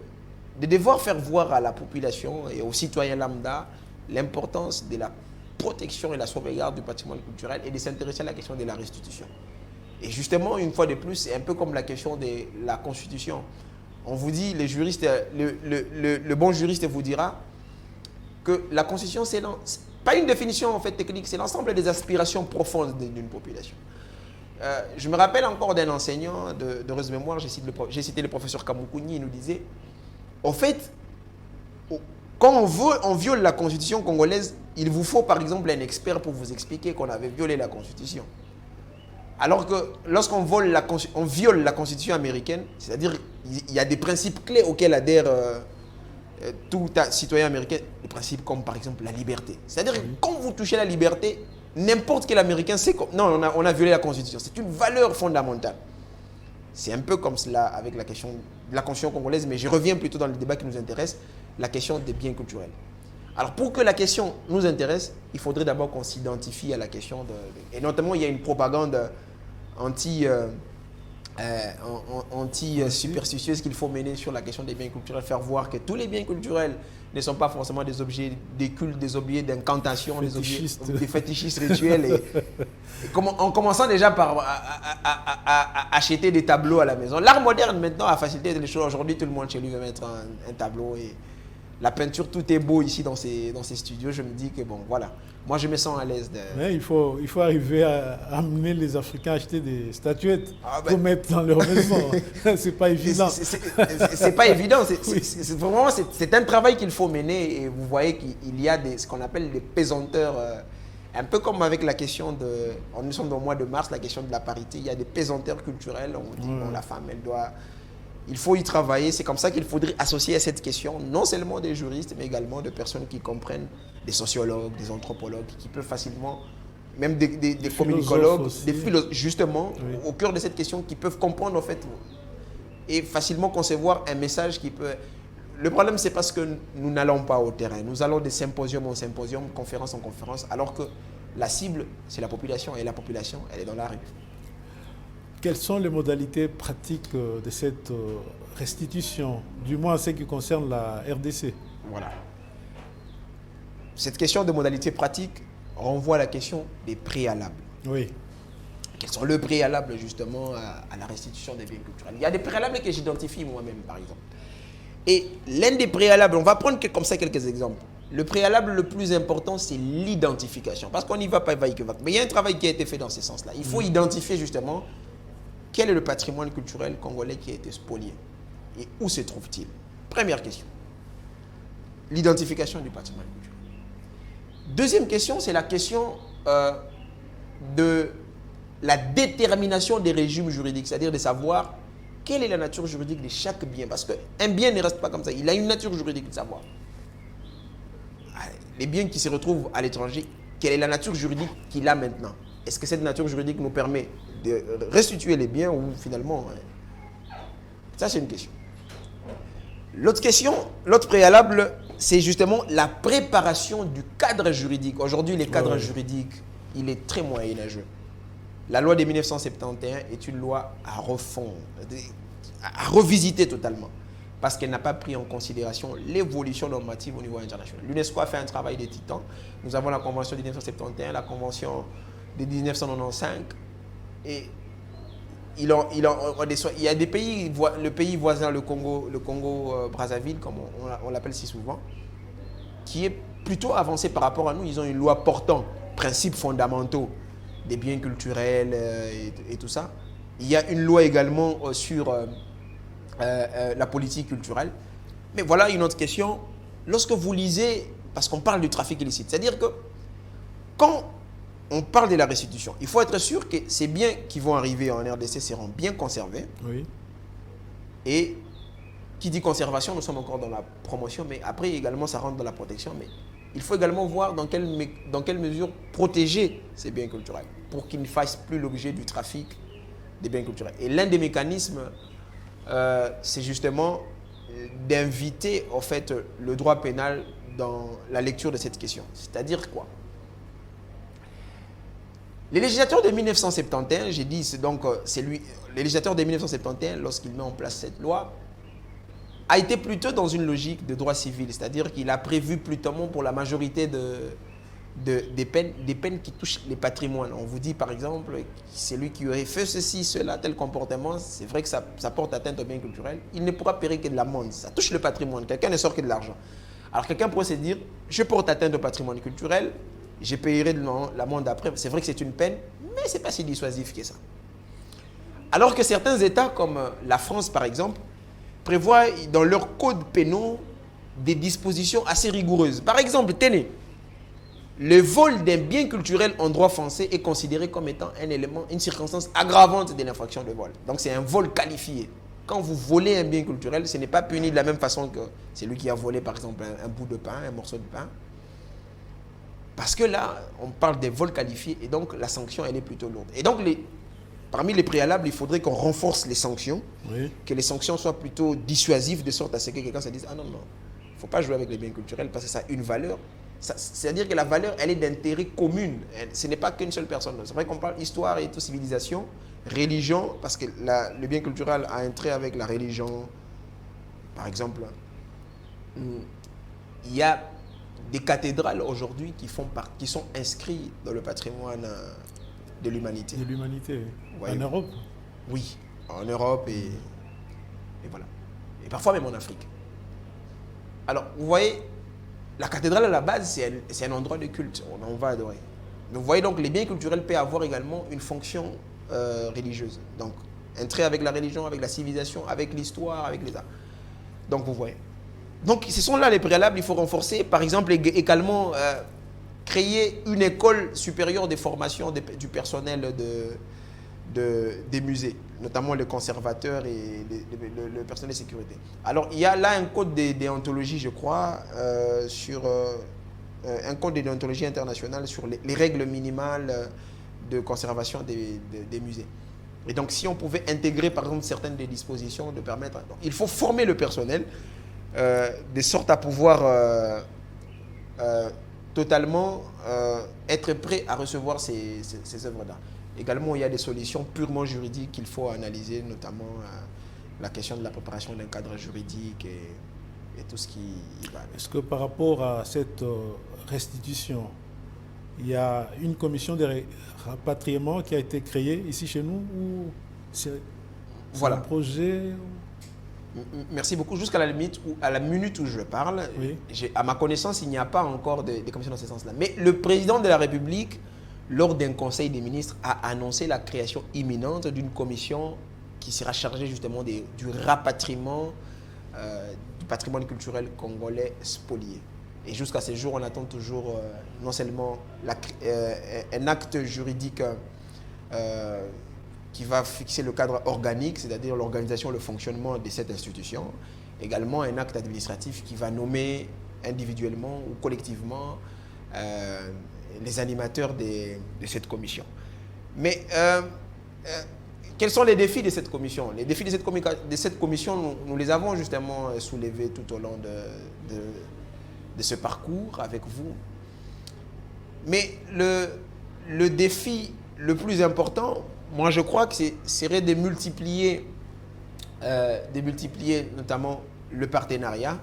devoir faire voir à la population et aux citoyens lambda l'importance de la protection et la sauvegarde du patrimoine culturel et de s'intéresser à la question de la restitution. Et justement, une fois de plus, c'est un peu comme la question de la Constitution. On vous dit, les juristes, le bon juriste vous dira que la Constitution, c'est pas une définition en fait technique, c'est l'ensemble des aspirations profondes d'une population. Je me rappelle encore d'un enseignant d'heureuse mémoire, j'ai cité le professeur Kamoukouni, il nous disait, en fait, quand on viole la Constitution congolaise, il vous faut par exemple un expert pour vous expliquer qu'on avait violé la Constitution. Alors que lorsqu'on viole la Constitution américaine, c'est-à-dire il y a des principes clés auxquels adhère tout citoyen américain, des principes comme par exemple la liberté. C'est-à-dire que quand vous touchez la liberté, n'importe quel Américain sait que non, on a violé la Constitution. C'est une valeur fondamentale. C'est un peu comme cela avec la question de la Constitution congolaise, mais je reviens plutôt dans le débat qui nous intéresse, la question des biens culturels. Alors pour que la question nous intéresse, il faudrait d'abord qu'on s'identifie à la question et notamment il y a une propagande anti-superstitieuse qu'il faut mener sur la question des biens culturels, faire voir que tous les biens culturels ne sont pas forcément des objets des cultes, des objets d'incantation, des fétichistes rituels. En commençant déjà par acheter des tableaux à la maison. L'art moderne maintenant a facilité les choses. Aujourd'hui, tout le monde chez lui veut mettre un tableau et la peinture, tout est beau ici dans ces studios. Je me dis que bon, voilà. Moi, je me sens à l'aise. Mais il faut arriver à amener les Africains à acheter des statuettes pour mettre dans leur maison. C'est pas évident. C'est pas évident. Vraiment, c'est un travail qu'il faut mener. Et vous voyez qu'il y a ce qu'on appelle des pesanteurs. Un peu comme avec la question nous sommes au mois de mars, la question de la parité. Il y a des pesanteurs culturels. On dit bon, la femme, il faut y travailler. C'est comme ça qu'il faudrait associer à cette question non seulement des juristes, mais également de personnes qui comprennent, des sociologues, des anthropologues, qui peuvent facilement, même des communicologues, des philosophes, justement, au cœur de cette question, qui peuvent comprendre en fait et facilement concevoir un message qui peut... Le problème, c'est parce que nous n'allons pas au terrain. Nous allons de symposium en symposium, conférence en conférence, alors que la cible, c'est la population, et la population, elle est dans la rue. Quelles sont les modalités pratiques de cette restitution, du moins en ce qui concerne la RDC? Voilà. Cette question de modalités pratiques renvoie à la question des préalables. Oui. Quels sont les préalables justement à la restitution des biens culturels? Il y a des préalables que j'identifie moi-même, par exemple. Et l'un des préalables, on va prendre comme ça quelques exemples. Le préalable le plus important, c'est l'identification. Parce qu'on n'y va pas vaille que vague. Mais il y a un travail qui a été fait dans ce sens-là. Il faut identifier justement quel est le patrimoine culturel congolais qui a été spolié et où se trouve-t-il. Première question. L'identification du patrimoine culturel. Deuxième question, c'est la question de la détermination des régimes juridiques, c'est-à-dire de savoir quelle est la nature juridique de chaque bien. Parce qu'un bien ne reste pas comme ça, il a une nature juridique de savoir. Les biens qui se retrouvent à l'étranger, quelle est la nature juridique qu'il a maintenant? est-ce que cette nature juridique nous permet de restituer les biens ou finalement... Ça, c'est une question. L'autre question, l'autre préalable, c'est justement la préparation du cadre juridique. Aujourd'hui, le cadre juridique, il est très moyenâgeux. La loi de 1971 est une loi à refondre, à revisiter totalement, parce qu'elle n'a pas pris en considération l'évolution normative au niveau international. L'UNESCO a fait un travail de titan. Nous avons la Convention de 1971, la Convention de 1995, et il y a des pays, le pays voisin, le Congo Brazzaville, comme on l'appelle si souvent, qui est plutôt avancé par rapport à nous. Ils ont une loi portant principes fondamentaux des biens culturels et tout ça. Il y a une loi également sur la politique culturelle. Mais voilà une autre question. Lorsque vous lisez, parce qu'on parle du trafic illicite, c'est-à-dire que quand on parle de la restitution, il faut être sûr que ces biens qui vont arriver en RDC seront bien conservés. Oui. Et qui dit conservation, nous sommes encore dans la promotion, mais après également ça rentre dans la protection. Mais il faut également voir dans quelle mesure protéger ces biens culturels pour qu'ils ne fassent plus l'objet du trafic des biens culturels. Et l'un des mécanismes, c'est justement d'inviter en fait le droit pénal dans la lecture de cette question. C'est-à-dire quoi? Les législateurs de 1971, j'ai dit, le législateur de 1971, lorsqu'il met en place cette loi, a été plutôt dans une logique de droit civil, c'est-à-dire qu'il a prévu plutôt pour la majorité des peines qui touchent les patrimoines. On vous dit par exemple, celui qui aurait fait ceci, cela, tel comportement, c'est vrai que ça porte atteinte aux biens culturels, il ne pourra payer que de l'amende. Ça touche le patrimoine, quelqu'un ne sort que de l'argent. Alors quelqu'un pourrait se dire, je porte atteinte au patrimoine culturel, je payerai l'amende après. C'est vrai que c'est une peine, mais ce n'est pas si dissuasif que ça. Alors que certains États, comme la France par exemple, prévoient dans leurs codes pénaux des dispositions assez rigoureuses. Par exemple, tenez, le vol d'un bien culturel en droit français est considéré comme étant un élément, une circonstance aggravante de l'infraction de vol. Donc c'est un vol qualifié. Quand vous volez un bien culturel, ce n'est pas puni de la même façon que celui qui a volé par exemple un bout de pain, un morceau de pain. Parce que là, on parle des vols qualifiés et donc la sanction, elle est plutôt lourde. Et donc, parmi les préalables, il faudrait qu'on renforce les sanctions, que les sanctions soient plutôt dissuasives, de sorte à ce que quelqu'un se dise « Ah non, non, il ne faut pas jouer avec les biens culturels parce que ça a une valeur. » C'est-à-dire que la valeur, elle est d'intérêt commun. Ce n'est pas qu'une seule personne. C'est vrai qu'on parle histoire et tout, civilisation, religion, parce que le bien culturel a un trait avec la religion. Par exemple, il y a des cathédrales aujourd'hui qui sont inscrites dans le patrimoine de l'humanité. De l'humanité, oui. En Europe? Oui, en Europe et voilà. Et parfois même en Afrique. Alors, vous voyez, la cathédrale à la base, c'est un endroit de culte. On va adorer. Donc, vous voyez, donc, les biens culturels peuvent avoir également une fonction religieuse. Donc, un trait avec la religion, avec la civilisation, avec l'histoire, avec les arts. Donc, vous voyez. Donc, ce sont là les préalables. Il faut renforcer, par exemple, également créer une école supérieure de formation du personnel des musées, notamment les conservateurs et le personnel de sécurité. Alors, il y a là un code de déontologie, je crois, un code de déontologie internationale sur les règles minimales de conservation des musées. Et donc, si on pouvait intégrer, par exemple, certaines des dispositions, de permettre... Donc, il faut former le personnel de sorte à pouvoir totalement être prêt à recevoir ces œuvres d'art. Également, il y a des solutions purement juridiques qu'il faut analyser, notamment la question de la préparation d'un cadre juridique et tout ce qui va. Est-ce que par rapport à cette restitution, il y a une commission de rapatriement qui a été créée ici chez nous ou c'est un projet? Merci beaucoup. Jusqu'à la limite, à la minute où je parle, oui. À ma connaissance, il n'y a pas encore de commission dans ce sens-là. Mais le président de la République, lors d'un conseil des ministres, a annoncé la création imminente d'une commission qui sera chargée justement du rapatriement du patrimoine culturel congolais spolié. Et jusqu'à ce jour, on attend toujours non seulement un acte juridique qui va fixer le cadre organique, c'est-à-dire l'organisation, le fonctionnement de cette institution. Également un acte administratif qui va nommer individuellement ou collectivement les animateurs de cette commission. Mais quels sont les défis de cette commission? Les défis de cette commission, nous les avons justement soulevés tout au long de ce parcours avec vous. Mais le défi le plus important, moi je crois que serait de multiplier notamment le partenariat,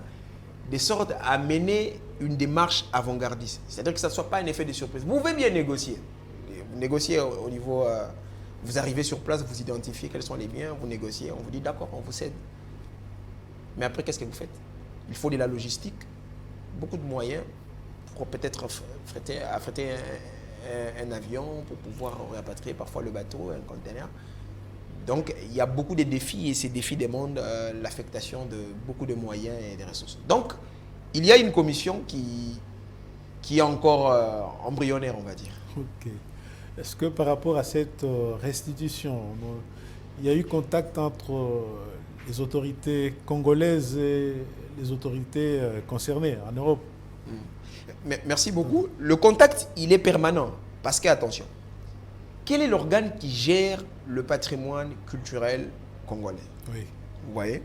de sorte à mener une démarche avant-gardiste. C'est-à-dire que ça ne soit pas un effet de surprise. Vous pouvez bien négocier. Vous négociez au niveau... vous arrivez sur place, vous identifiez quels sont les biens, vous négociez, on vous dit d'accord, on vous cède. Mais après, qu'est-ce que vous faites? Il faut de la logistique, beaucoup de moyens pour peut-être affréter un avion, pour pouvoir rapatrier parfois le bateau, un conteneur. Donc, il y a beaucoup de défis et ces défis demandent l'affectation de beaucoup de moyens et de ressources. Donc, il y a une commission qui est encore embryonnaire, on va dire. Ok. Est-ce que par rapport à cette restitution, il y a eu contact entre les autorités congolaises et les autorités concernées en Europe? Merci beaucoup. Le contact, il est permanent. Parce que, attention, quel est l'organe qui gère le patrimoine culturel congolais? Oui. Vous voyez,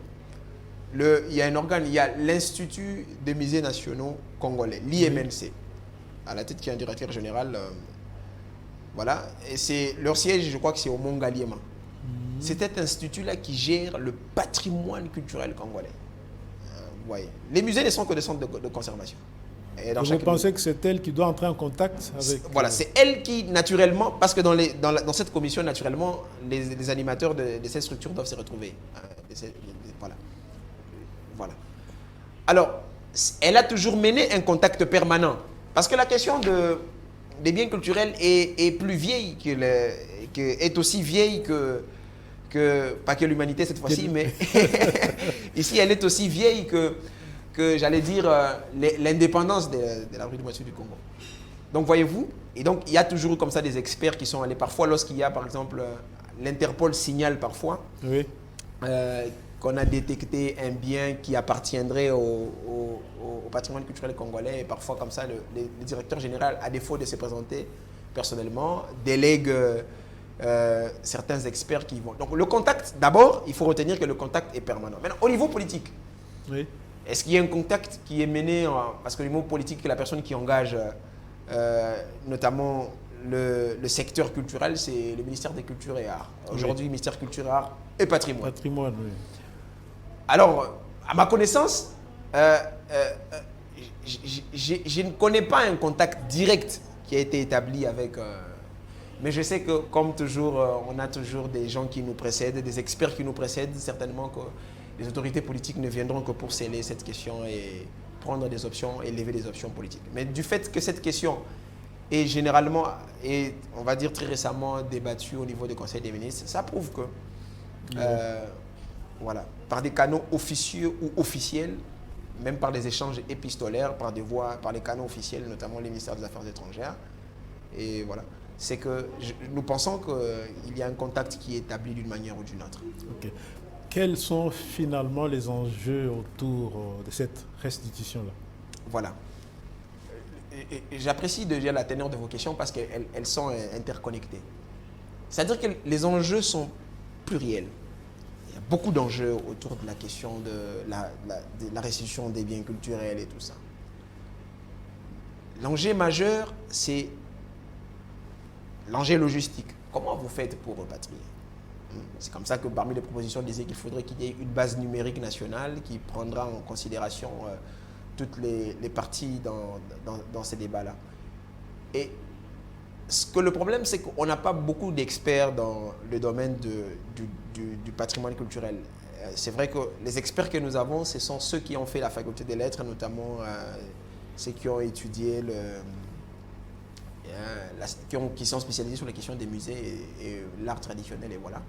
il y a un organe, il y a l'Institut des musées nationaux congolais, l'IMNC, à la tête qui est un directeur général. Voilà. Et leur siège, je crois que c'est au Mont-Galiema. C'est cet institut-là qui gère le patrimoine culturel congolais. Vous voyez. Les musées ne sont que des centres de conservation. Vous pensez que c'est elle qui doit entrer en contact avec... Voilà, c'est elle qui, naturellement, parce que dans cette commission, naturellement, les animateurs de cette structure doivent se retrouver. Voilà. Alors, elle a toujours mené un contact permanent. Parce que la question des biens culturels est plus vieille, est aussi vieille pas que l'humanité cette fois-ci, mais ici, elle est aussi vieille que j'allais dire, l'indépendance de la République du Congo. Donc, voyez-vous, et donc, il y a toujours comme ça des experts qui sont allés. Parfois, lorsqu'il y a, par exemple, l'Interpol signale parfois qu'on a détecté un bien qui appartiendrait au patrimoine culturel congolais, et parfois, comme ça, le directeur général, à défaut de se présenter personnellement, délègue certains experts qui vont. Donc, le contact, d'abord, il faut retenir que le contact est permanent. Maintenant, au niveau politique, est-ce qu'il y a un contact qui est mené, parce que le niveau politique, la personne qui engage notamment le secteur culturel, c'est le ministère des Cultures et Arts. Aujourd'hui, ministère Culture et Arts et Patrimoine. Patrimoine, oui. Alors, à ma connaissance, je ne connais pas un contact direct qui a été établi avec... mais je sais que, comme toujours, on a toujours des gens qui nous précèdent, des experts qui nous précèdent, certainement que les autorités politiques ne viendront que pour sceller cette question et prendre des options et lever des options politiques. Mais du fait que cette question est généralement, et on va dire très récemment, débattue au niveau du Conseil des ministres, ça prouve que, voilà, par des canaux officieux ou officiels, même par des échanges épistolaires, par les canaux officiels, notamment les ministères des Affaires étrangères, et voilà, c'est que nous pensons qu'il y a un contact qui est établi d'une manière ou d'une autre. Okay. Quels sont finalement les enjeux autour de cette restitution-là? Voilà. J'apprécie déjà la teneur de vos questions parce qu'elles sont interconnectées. C'est-à-dire que les enjeux sont pluriels. Il y a beaucoup d'enjeux autour de la question de la restitution des biens culturels et tout ça. L'enjeu majeur, c'est l'enjeu logistique. Comment vous faites pour repatrier? C'est comme ça que parmi les propositions, on disait qu'il faudrait qu'il y ait une base numérique nationale qui prendra en considération toutes les parties dans ces débats-là. Et le problème, c'est qu'on n'a pas beaucoup d'experts dans le domaine du patrimoine culturel. C'est vrai que les experts que nous avons, ce sont ceux qui ont fait la faculté des lettres, notamment ceux qui ont étudié qui sont spécialisés sur les questions des musées et l'art traditionnel, et voilà.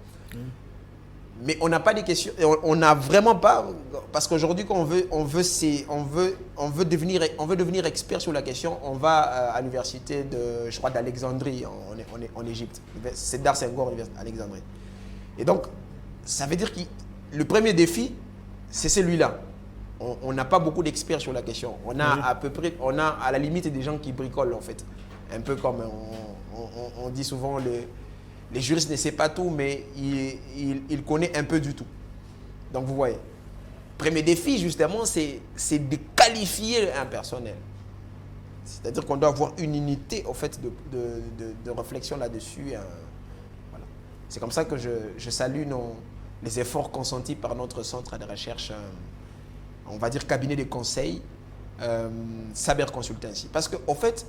Mais on n'a pas des questions, on n'a vraiment pas, parce qu'aujourd'hui, quand on veut devenir expert sur la question, on va à l'université je crois, d'Alexandrie, en Égypte. C'est Dar Senghor, Alexandrie. Et donc, ça veut dire que le premier défi, c'est celui-là. On n'a pas beaucoup d'experts sur la question. On a à la limite des gens qui bricolent, en fait. Un peu comme on dit souvent les juristes ne savent pas tout, mais il connaît un peu du tout. Donc vous voyez, premier défi justement, c'est de qualifier un personnel. C'est-à-dire qu'on doit avoir une unité au fait de réflexion là-dessus. Voilà. C'est comme ça que je salue les efforts consentis par notre centre de recherche, on va dire cabinet de conseil, Saber Consultancy. Parce qu'au fait,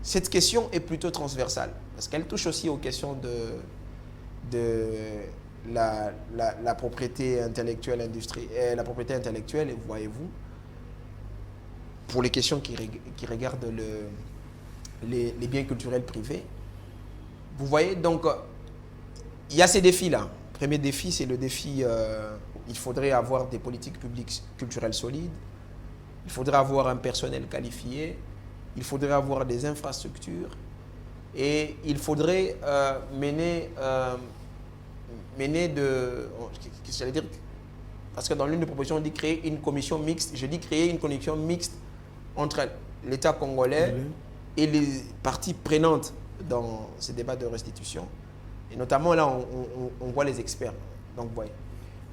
cette question est plutôt transversale, parce qu'elle touche aussi aux questions de la propriété intellectuelle la propriété intellectuelle, et voyez-vous, pour les questions qui regardent les biens culturels privés. Vous voyez, donc, il y a ces défis-là. Le premier défi, c'est le défi, il faudrait avoir des politiques publiques culturelles solides, il faudrait avoir un personnel qualifié, il faudrait avoir des infrastructures et il faudrait mener j'allais dire, parce que dans l'une des propositions, on dit créer une commission mixte, je dis créer une commission mixte entre l'État congolais et les parties prenantes dans ces débats de restitution. Et notamment là, on voit les experts. Donc, voyez.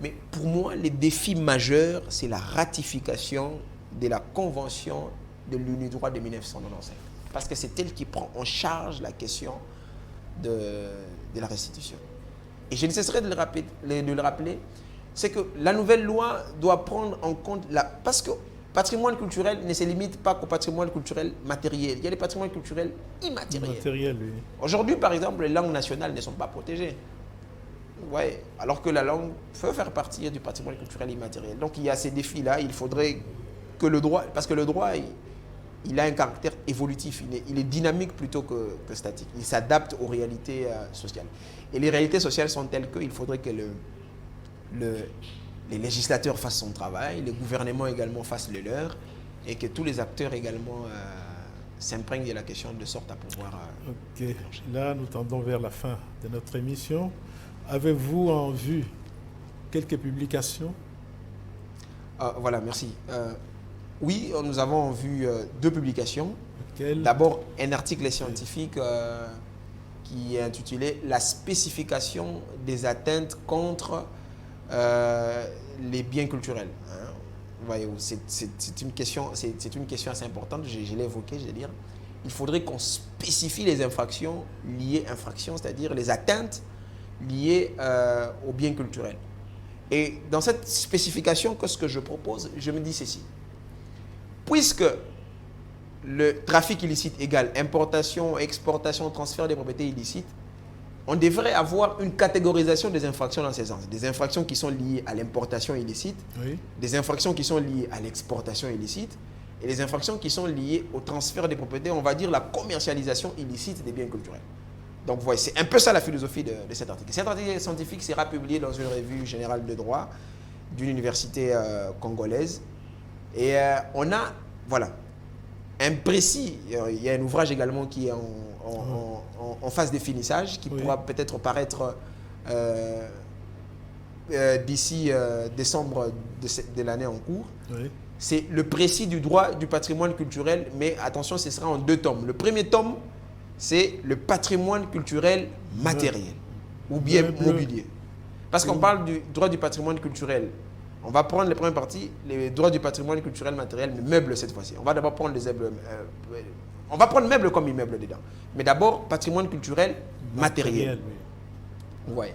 Mais pour moi, les défis majeurs, c'est la ratification de la Convention de l'UNIDROIT de 1995. Parce que c'est elle qui prend en charge la question de la restitution. Et je ne cesserai de le rappeler, c'est que la nouvelle loi doit prendre en compte, parce que le patrimoine culturel ne se limite pas qu'au patrimoine culturel matériel. Il y a des patrimoines culturels immatériels. Oui. Aujourd'hui, par exemple, les langues nationales ne sont pas protégées. Ouais, alors que la langue peut faire partie du patrimoine culturel immatériel. Donc il y a ces défis-là, il faudrait que le droit, parce que le droit, il a un caractère évolutif, il est dynamique plutôt que statique. Il s'adapte aux réalités sociales. Et les réalités sociales sont telles qu'il faudrait que les législateurs fassent son travail, les gouvernements également fassent le leur, et que tous les acteurs également s'imprègnent de la question de sorte à pouvoir... Ok, là nous tendons vers la fin de notre émission. Avez-vous en vue quelques publications? Voilà, merci. Oui, nous avons en vue 2 publications. D'abord, un article scientifique qui est intitulé « La spécification des atteintes contre les biens culturels ». Voyez-vous, c'est une question assez importante, je l'ai évoqué, je vais dire. Il faudrait qu'on spécifie les infractions liées, c'est-à-dire les atteintes liées aux biens culturels. Et dans cette spécification, ce que je propose, je me dis ceci. Puisque le trafic illicite égale importation, exportation, transfert des propriétés illicites, on devrait avoir une catégorisation des infractions dans ces sens. Des infractions qui sont liées à l'importation illicite, oui, des infractions qui sont liées à l'exportation illicite et les infractions qui sont liées au transfert des propriétés, on va dire la commercialisation illicite des biens culturels. Donc, vous voyez, c'est un peu ça la philosophie de cet article. Cet article scientifique sera publié dans une revue générale de droit d'une université congolaise. Et on a, voilà, un précis, il y a un ouvrage également qui est en phase de finissage, qui pourra peut-être paraître d'ici décembre de l'année en cours. Oui. C'est le précis du droit du patrimoine culturel, mais attention, ce sera en 2 tomes. Le premier tome, c'est le patrimoine culturel matériel ou bien mobilier. Parce qu'on parle du droit du patrimoine culturel. On va prendre les premières parties, les droits du patrimoine culturel matériel, mais meubles cette fois-ci. On va d'abord prendre les meubles. On va prendre meubles comme immeubles dedans. Mais d'abord, patrimoine culturel matériel. Oui. Ouais.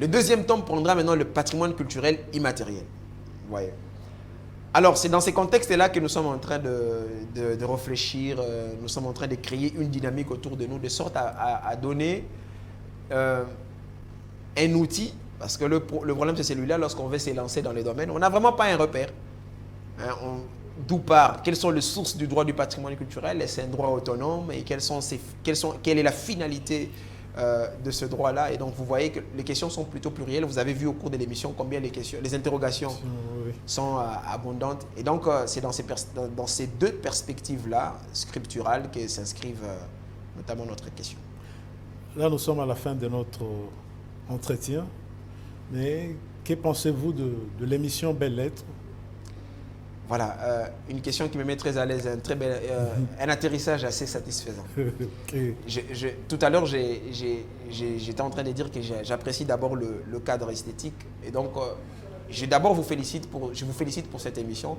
Le deuxième tome prendra maintenant le patrimoine culturel immatériel. Ouais. Alors, c'est dans ces contextes-là que nous sommes en train de réfléchir, nous sommes en train de créer une dynamique autour de nous, de sorte à donner un outil. Parce que le problème, c'est celui-là, lorsqu'on veut s'élancer dans les domaines, on n'a vraiment pas un repère. Hein, d'où part, quelles sont les sources du droit du patrimoine culturel? Est-ce un droit autonome? Et quelle est la finalité de ce droit-là? Et donc, vous voyez que les questions sont plutôt plurielles. Vous avez vu au cours de l'émission combien les interrogations sont abondantes. Et donc, c'est dans ces 2 perspectives-là, scripturales, que s'inscrivent notamment notre question. Là, nous sommes à la fin de notre entretien. Mais que pensez-vous de l'émission Belles Lettres? Voilà, une question qui me met très à l'aise, un atterrissage assez satisfaisant. Tout à l'heure, j'étais en train de dire que j'apprécie d'abord le cadre esthétique. Et donc, je vous félicite pour cette émission.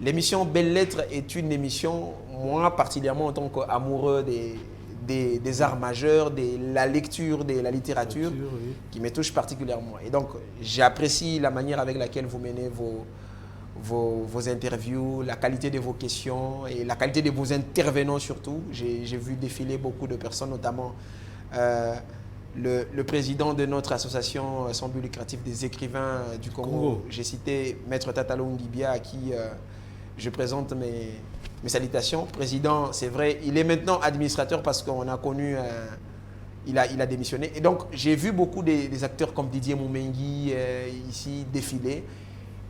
L'émission Belles Lettres est une émission, moi particulièrement en tant qu'amoureux des arts majeurs, de la lecture, de la littérature, oui, qui me touche particulièrement. Et donc, j'apprécie la manière avec laquelle vous menez vos interviews, la qualité de vos questions et la qualité de vos intervenants surtout. J'ai vu défiler beaucoup de personnes, notamment le président de notre association sans but lucratif des écrivains du Congo. J'ai cité Maître Tatalo Ngibia, à qui je présente mes salutations. Président, c'est vrai, il est maintenant administrateur parce qu'on a connu, il a démissionné. Et donc, j'ai vu beaucoup des acteurs comme Didier Moumengi ici défiler.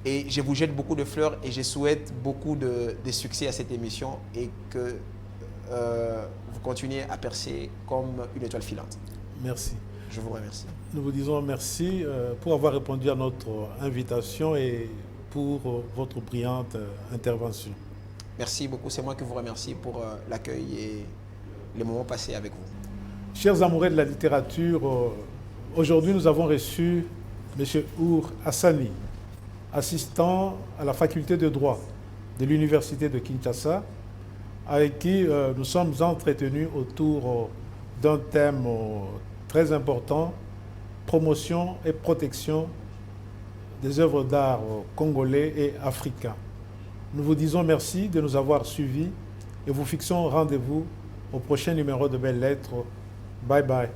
Et je vous jette beaucoup de fleurs et je souhaite beaucoup de succès à cette émission et que vous continuez à percer comme une étoile filante. Merci. Je vous remercie. Nous vous disons merci pour avoir répondu à notre invitation et pour votre brillante intervention. Merci beaucoup. C'est moi qui vous remercie pour l'accueil et les moments passés avec vous. Chers amoureux de la littérature, aujourd'hui nous avons reçu M. Our Hassani, assistant à la faculté de droit de l'université de Kinshasa, avec qui nous sommes entretenus autour d'un thème très important, promotion et protection des œuvres d'art congolais et africains. Nous vous disons merci de nous avoir suivis et vous fixons rendez-vous au prochain numéro de Belles Lettres. Bye bye.